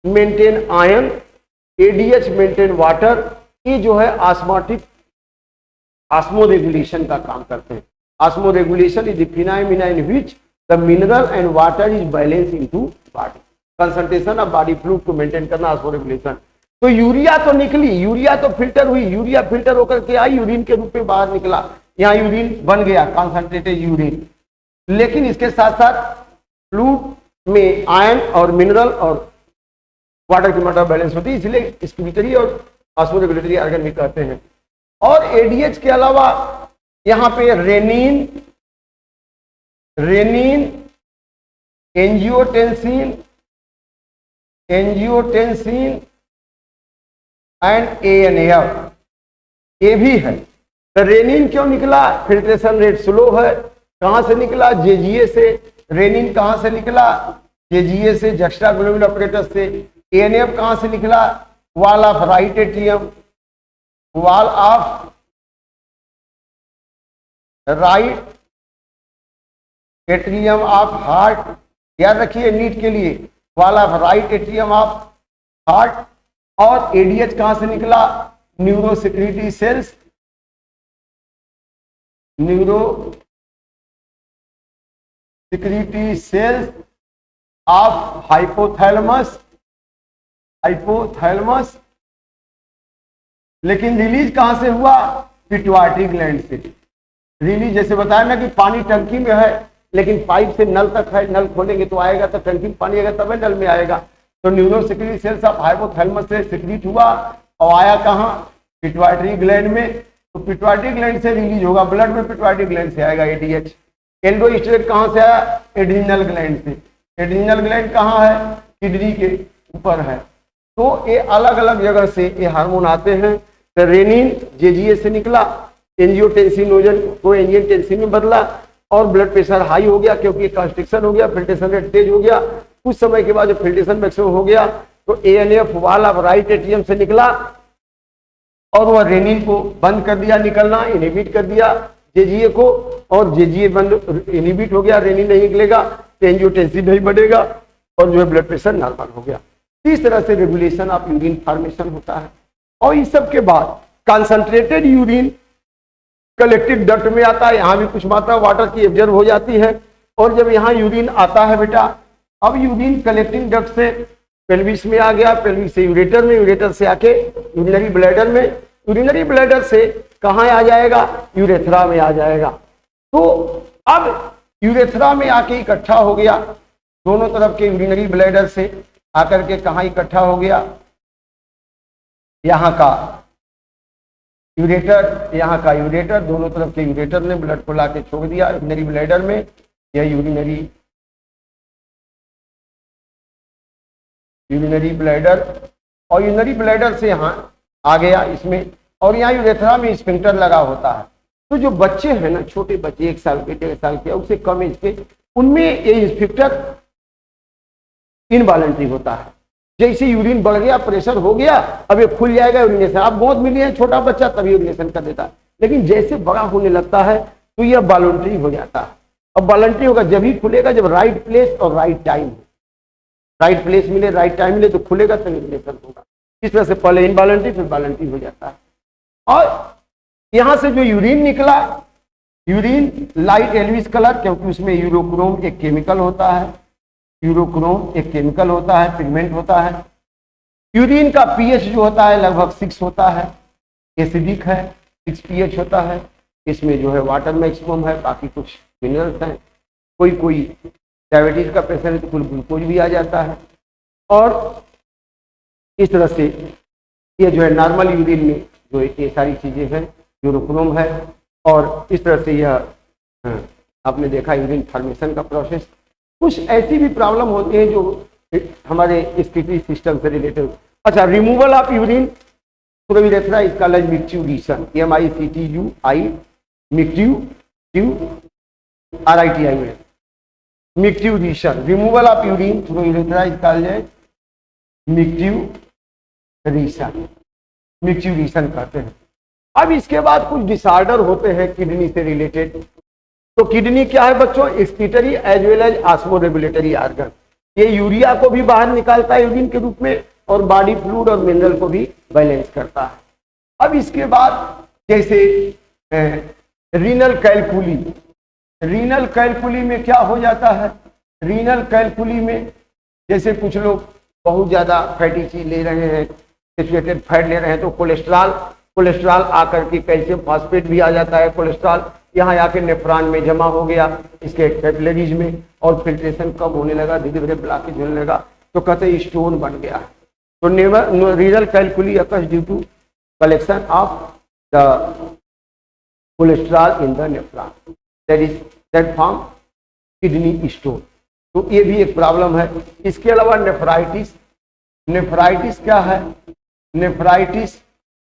maintain ion, ADH maintain water, ये जो है ऑस्मो रेगुलेशन का काम करते हैं। Osmo regulation is the phenomena in which the mineral and water is balance into body, concentration of body fluid को मेंटेन करना ऑस्मो रेगुलेशन। तो यूरिया तो निकली, यूरिया तो फिल्टर हुई, यूरिया फिल्टर होकर के आई, यूरिन के रूप में बाहर निकला, यहाँ यूरिन बन गया कंसंट्रेटेड यूरिन। लेकिन इसके साथ साथ फ्लूइड में आयन और मिनरल और वाटर की मात्रा बैलेंस होती है, इसलिए एक्सक्रीटरी और ऑस्मो रेगुलेटरी ऑर्गन भी कहते हैं। और ADH के अलावा यहाँ पे renin renin, angiotensin, angiotensin and ANF, ये भी है। तो रेनिन क्यों निकला? फिल्ट्रेशन रेट स्लो है। कहां से निकला? जेजीए से। रेनिन कहां से निकला? जेजीए से, जक्स्ट्रा ग्लोबुलर अपरेटस से। एएनएफ कहां से निकला? Wall of right atrium, wall of right atrium of heart. याद रखिए नीट के लिए, wall of right atrium of heart. और एडीएच कहां से निकला? Neuro secretory cells, neuro secretory cells of hypothalamus, hypothalamus. लेकिन रिलीज कहां से हुआ? पिट्यूटरी ग्लैंड से। रिलीज जैसे बताया ना कि पानी टंकी में है लेकिन पाइप से नल तक है, नल खोलेंगे तो आएगा, तो टंकी में पानी आएगा तब नल में आएगा। तो neuro secretory cells of hypothalamus से सिक्रीट हुआ और आया कहां? पिट्यूटरी ग्लैंड में। तो पिट्यूटरी ग्लैंड से रिलीज होगा, ब्लड में पिट्यूटरी ग्लैंड से आएगा एडीएच। एंडोस्टेट कहां से आया? एड्रिनल ग्लैंड से। एड्रिनल ग्लैंड कहां है? किडनी के ऊपर है। तो ये अलग अलग जगह से ये हार्मोन आते हैं। तो रेनिन जेजीए से निकला, एंजियोटेंसिनोजन को एंजियोटेंसिन में बदला और ब्लड प्रेशर हाई हो गया क्योंकि कंस्ट्रिक्शन हो गया, फिल्ट्रेशन रेट तेज हो गया। कुछ समय के बाद जब फिल्ट्रेशन मैक्सिमम हो गया तो ANF wall of right atrium से निकला और वह रेनिन को बंद कर दिया निकलना, इनहिबिट कर दिया जेजीए को, और जेजीए बंद इनहिबिट हो गया, रेनिन नहीं निकलेगा तो एंजियोटेंसिन नहीं बढ़ेगा और जो है ब्लड प्रेशर नॉर्मल हो गया। इस तरह से रेगुलेशन ऑफ यूरिन फॉर्मेशन होता है। और इस सब के बाद कंसंट्रेटेड यूरिन कलेक्टिव डक्ट में आता है, यहाँ भी कुछ मात्रा वाटर की एब्जॉर्ब हो जाती है। और जब यहाँ यूरिन आता है बेटा, अब यूरिन कलेक्टिंग डक्ट से पेल्विस में आ गया, पेल्विस से यूरेटर में, यूरेटर से आके यूरिनरी ब्लैडर में, यूरिनरी ब्लैडर से कहाँ आ जाएगा? यूरेथ्रा में आ जाएगा। तो अब यूरेथ्रा में आके इकट्ठा हो गया, दोनों तरफ के यूरिनरी ब्लैडर से आकर के कहाँ इकट्ठा हो गया? यहाँ का यूरेटर, यहाँ का यूरेटर, दोनों तरफ के यूरेटर ने ब्लड को लाके छोड़ दिया यूरिनरी ब्लैडर में। यह यूरिनरी ब्लैडर, और यूरिनरी ब्लैडर से यहाँ आ गया इसमें, और यहाँ यूरेथ्रा में स्फिंक्टर लगा होता है। तो जो बच्चे हैं ना, छोटे बच्चे 1 साल के, 1.5 साल के, उससे कम एज के, उनमें ये स्फिंक्टर इनवॉलंटरी होता है। जैसे यूरिन बढ़ गया, प्रेशर हो गया, अब ये खुल जाएगा यूरिनेशन। आप गोद में लिए छोटा बच्चा तभी यूरिनेशन कर देता है, लेकिन जैसे बड़ा होने लगता है तो यह वॉलंटरी हो जाता है। अब वॉलंटरी होगा जब ही खुलेगा जब राइट प्लेस और राइट टाइम, राइट प्लेस मिले, राइट टाइम मिले तो खुलेगा तो यूरिनेशन होगा। इस तरह से पहले इनवॉलंटरी फिर वॉलंटरी हो जाता है। और यहां से जो यूरिन निकला, यूरिन लाइट येलोइश कलर, क्योंकि उसमें यूरोक्रोम एक केमिकल होता है, यूरोक्रोम एक केमिकल होता है, पिगमेंट होता है। यूरिन का पीएच जो होता है लगभग 6 होता है, एसिडिक है, 6 पीएच होता है। इसमें जो है वाटर मैक्सिमम है, बाकी कुछ मिनरल्स हैं। कोई डायबिटीज का पेशेंट है तो कुल ग्लूकोज भी आ जाता है। और इस तरह से ये जो है नॉर्मल यूरिन में जो ये सारी चीजें हैं, यूरोक्रोम है। और इस तरह से यह आपने देखा यूरिन फॉर्मेशन का प्रोसेस। कुछ ऐसी भी प्रॉब्लम होती है जो हमारे एक्सक्रीटरी सिस्टम से रिलेटेड। अच्छा, removal of urine through urethra is called as micturition, MICTUI, micturition, micturition. Removal of urine through urethra is called as micturition, micturition कहते हैं। अब इसके बाद कुछ डिसऑर्डर होते हैं किडनी से रिलेटेड। तो किडनी क्या है बच्चों? Excretory as well as osmoregulatory organ. ये यूरिया को भी बाहर निकालता है यूरिन के रूप में और बॉडी फ्लूइड और मिनरल को भी बैलेंस करता है। अब इसके बाद जैसे रीनल कैलकुली, रीनल कैलकुली में क्या हो जाता है? रीनल कैलकुली में जैसे कुछ लोग बहुत ज्यादा फैटी चीज ले रहे हैं, सैचुरेटेड फैट ले रहे हैं, तो कोलेस्ट्रॉल आकर के कैल्शियम फॉस्फेट भी आ जाता है। कोलेस्ट्रॉल यहाँ आके नेफ्रॉन में जमा हो गया, इसके कैपिलरीज में, और फिल्ट्रेशन कम होने लगा, धीरे धीरे ब्लॉकेज होने लगा, तो कहते हैं स्टोन बन गया है। तो renal calculi occurs due to collection of the cholesterol in the nephron, that form kidney stone, तो ये भी एक प्रॉब्लम है। इसके अलावा नेफ्राइटिस, नेफ्राइटिस क्या है? नेफ्राइटिस,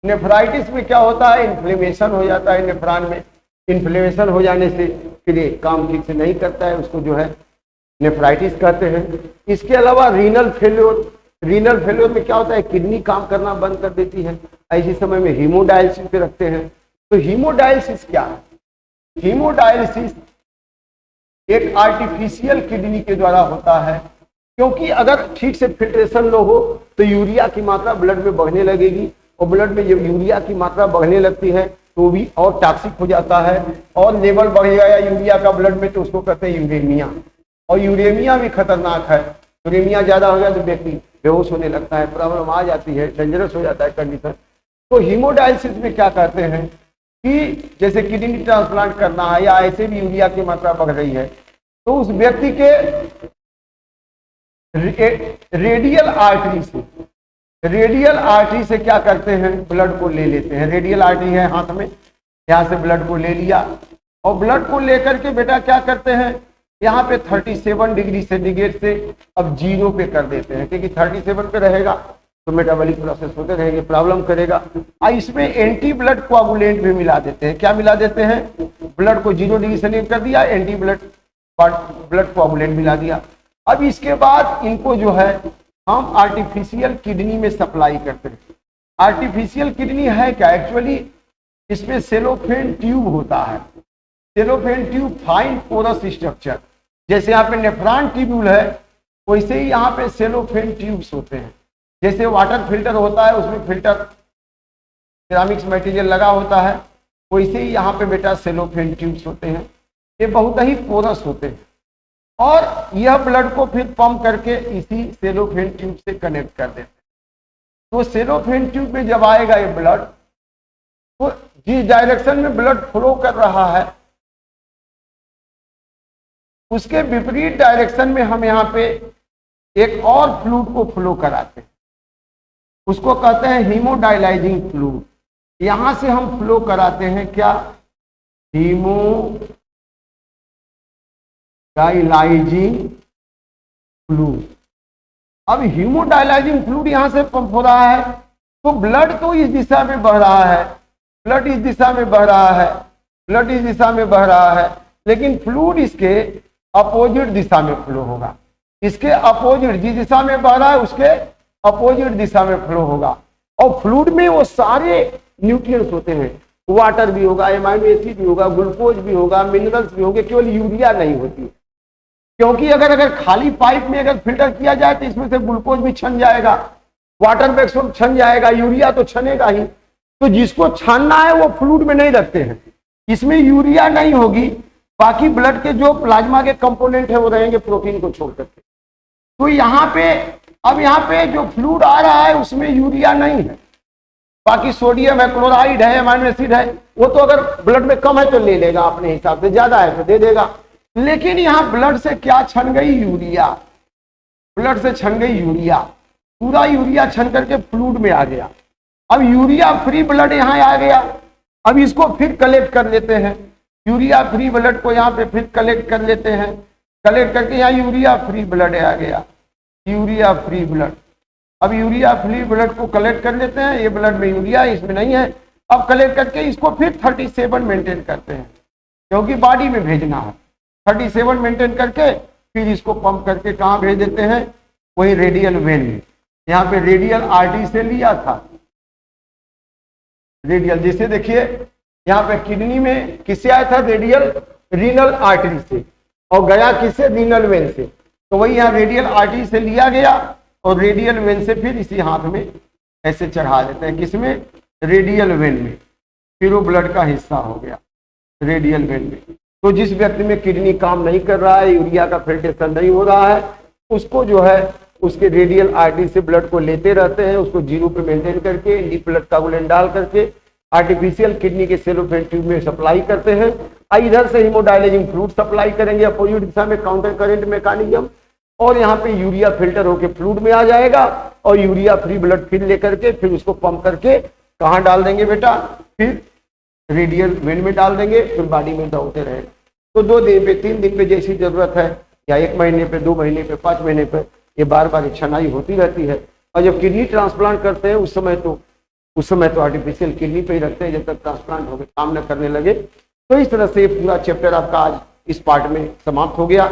नेफ्राइटिस में क्या होता है? इन्फ्लेमेशन हो जाता है नेफ्रॉन में, इन्फ्लेमेशन हो जाने से फिर ये काम ठीक से नहीं करता है, उसको जो है नेफ्राइटिस कहते हैं। इसके अलावा रीनल फेल्योर, रीनल फेल्योर में क्या होता है? किडनी काम करना बंद कर देती है, ऐसे समय में हीमोडायलिसिस पे रखते हैं। तो हीमोडायलिसिस क्या है? हीमोडायलिसिस एक आर्टिफिशियल किडनी के द्वारा होता है, क्योंकि अगर ठीक से फिल्ट्रेशन लो हो तो यूरिया की मात्रा ब्लड में बढ़ने लगेगी, और ब्लड में जब यूरिया की मात्रा बढ़ने लगती है तो भी और टॉक्सिक हो जाता है, और लेवल बढ़ गया यूरिया का ब्लड में तो उसको कहते हैं यूरेमिया, और यूरेमिया भी खतरनाक है। यूरेमिया ज्यादा हो गया तो व्यक्ति बेहोश होने लगता है, प्रॉब्लम आ जाती है, डेंजरस हो जाता है कंडीशन। तो हीमोडायलिसिस में क्या कहते हैं कि जैसे किडनी ट्रांसप्लांट करना है या ऐसे भी यूरिया की मात्रा बढ़ रही है, तो उस व्यक्ति के रेडियल आर्टरी से, रेडियल आर्टरी से क्या करते हैं? ब्लड को ले लेते हैं। रेडियल आर्टरी है हाथ में, यहाँ से ब्लड को ले लिया, और ब्लड को लेकर के बेटा क्या करते हैं? यहाँ पे 37 डिग्री सेंटीग्रेड से अब 0 पे कर देते हैं, क्योंकि 37 पे रहेगा तो मेटाबॉलिक प्रोसेस होते रहेंगे, प्रॉब्लम करेगा। और इसमें एंटी ब्लड कोआगुलेंट भी मिला देते हैं। क्या मिला देते हैं? ब्लड को 0 डिग्री सेंटीग्रेड कर दिया, एंटी ब्लड कोआगुलेंट मिला दिया। अब इसके बाद इनको जो है हम आर्टिफिशियल किडनी में सप्लाई करते हैं। आर्टिफिशियल किडनी है क्या? एक्चुअली इसमें सेलोफेन ट्यूब होता है। Cellophane tube fine porous structure, जैसे यहाँ पे नेफ्रॉन ट्यूब्यूल है वैसे ही यहाँ पे सेलोफेन ट्यूब्स होते हैं। जैसे वाटर फिल्टर होता है, उसमें फिल्टर सिरामिक्स मटेरियल लगा होता है, वैसे ही यहाँ पे बेटा सेलोफेन ट्यूब्स होते हैं। ये बहुत ही पोरस होते हैं, और यह ब्लड को फिर पंप करके इसी सेलोफेन ट्यूब से कनेक्ट कर देते हैं। तो सेलोफेन ट्यूब में जब आएगा ये ब्लड, तो जिस डायरेक्शन में ब्लड फ्लो कर रहा है उसके विपरीत डायरेक्शन में हम यहाँ पे एक और फ्लूइड को फ्लो कराते हैं, उसको कहते हैं हीमोडायलाइजिंग फ्लूइड। यहां से हम फ्लो कराते हैं क्या? हीमोडायलाइजिंग फ्लूइड। अब हीमोडायलाइजिंग फ्लूइड यहां से पंप हो रहा है, तो ब्लड तो इस दिशा में बह रहा है, ब्लड इस दिशा में बह रहा है, ब्लड इस दिशा में बह रहा है, लेकिन फ्लूइड इसके अपोजिट दिशा में फ्लो होगा। इसके अपोजिट, जिस दिशा में बह रहा है उसके अपोजिट दिशा में फ्लो होगा। और फ्लूइड में वो सारे न्यूट्रिएंट्स होते हैं, वाटर भी होगा, एमाइनो एसिड भी होगा, ग्लूकोज भी होगा, मिनरल्स भी होंगे, केवल यूरिया नहीं होती है। क्योंकि अगर खाली पाइप में अगर फिल्टर किया जाए तो इसमें से ग्लूकोज भी छन जाएगा, वाटर में छन जाएगा, यूरिया तो छनेगा ही। तो जिसको छानना है वो फ्लूइड में नहीं रखते हैं, इसमें यूरिया नहीं होगी, बाकी ब्लड के जो प्लाज्मा के कंपोनेंट है वो रहेंगे प्रोटीन को छोड़ करके। तो यहाँ पे अब यहाँ पे जो फ्लूइड आ रहा है उसमें यूरिया नहीं है, बाकी सोडियम है, क्लोराइड है, अमाइनो एसिड है, वो तो अगर ब्लड में कम है तो ले लेगा अपने हिसाब से, ज्यादा है तो दे देगा। लेकिन यहाँ ब्लड से क्या छन गई? यूरिया। ब्लड से छन गई यूरिया, पूरा यूरिया छन करके फ्लूइड में आ गया। अब यूरिया फ्री ब्लड यहाँ आ गया, अब इसको फिर कलेक्ट कर लेते हैं, यूरिया फ्री ब्लड को यहाँ पे फिर कलेक्ट कर लेते हैं, कलेक्ट करके यहाँ यूरिया फ्री ब्लड आ गया, यूरिया फ्री ब्लड। अब यूरिया फ्री ब्लड को कलेक्ट कर लेते हैं, ये ब्लड में यूरिया इसमें नहीं है, अब कलेक्ट करके इसको फिर 37 मेंटेन करते हैं, क्योंकि बॉडी में भेजना है। 37 मेंटेन करके फिर इसको पंप करके कहाँ भेज देते हैं? वही रेडियल वेन में। यहाँ पे रेडियल आर्टरी से लिया था, रेडियल, जैसे देखिए यहाँ पे किडनी में किससे आया था? रेडियल, रीनल आर्टरी से, और गया किससे? रीनल वेन से। तो वही यहाँ रेडियल आर्टरी से लिया गया और रेडियल वेन से फिर इसी हाथ में ऐसे चढ़ा देते हैं, किसमें? रेडियल वेन में, फिर वो ब्लड का हिस्सा हो गया रेडियल वेन में। तो जिस व्यक्ति में किडनी काम नहीं कर रहा है, यूरिया का फिल्ट्रेशन नहीं हो रहा है, उसको जो है उसके रेडियल आर्टरी से ब्लड को लेते रहते हैं, उसको 0 पे मेंटेन करके डी ब्लड कोआगुलेंट डाल करके आर्टिफिशियल किडनी के सेलोफेन ट्यूब में सप्लाई करते हैं। इधर से हीमोडायलाइजिंग फ्लूइड सप्लाई करेंगे अपोजिट दिशा में, काउंटर करंट मैकेनिज्म, और यहाँ पे यूरिया फिल्टर होकर फ्लूइड में आ जाएगा, और यूरिया फ्री ब्लड फिर लेकर के फिर उसको पंप करके कहाँ डाल देंगे बेटा? फिर रेडियल वेन में डाल देंगे, फिर बॉडी में दौड़ते रहेगा। तो 2 दिन पे 3 दिन पे जैसी जरूरत है, या 1 महीने पे, 2 महीने पे, 5 महीने पे, ये बार बार छनाई होती रहती है। और जब किडनी ट्रांसप्लांट करते हैं उस समय तो आर्टिफिशियल किडनी पे ही रखते हैं जब तक ट्रांसप्लांट होकर काम न करने लगे। तो इस तरह से पूरा चैप्टर आपका आज इस पार्ट में समाप्त हो गया।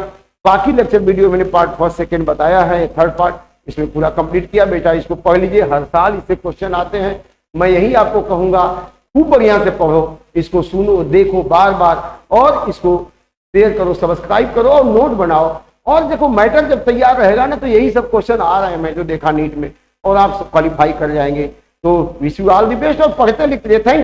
बाकी लेक्चर वीडियो मैंने पार्ट फर्स्ट सेकंड बताया है, थर्ड पार्ट इसमें पूरा कंप्लीट किया। बेटा इसको पढ़ लीजिए, हर साल इससे क्वेश्चन आते हैं। मैं यही आपको कहूंगा, खूब बढ़िया से पढ़ो, इसको सुनो, देखो बार बार, और इसको शेयर करो, सब्सक्राइब करो और नोट बनाओ। और देखो मैटर जब तैयार रहेगा ना, तो यही सब क्वेश्चन आ रहे हैं मैं जो देखा नीट में, और आप क्वालिफाई कर जाएंगे। तो wish you all the best, और पढ़ते लिखते। थैंक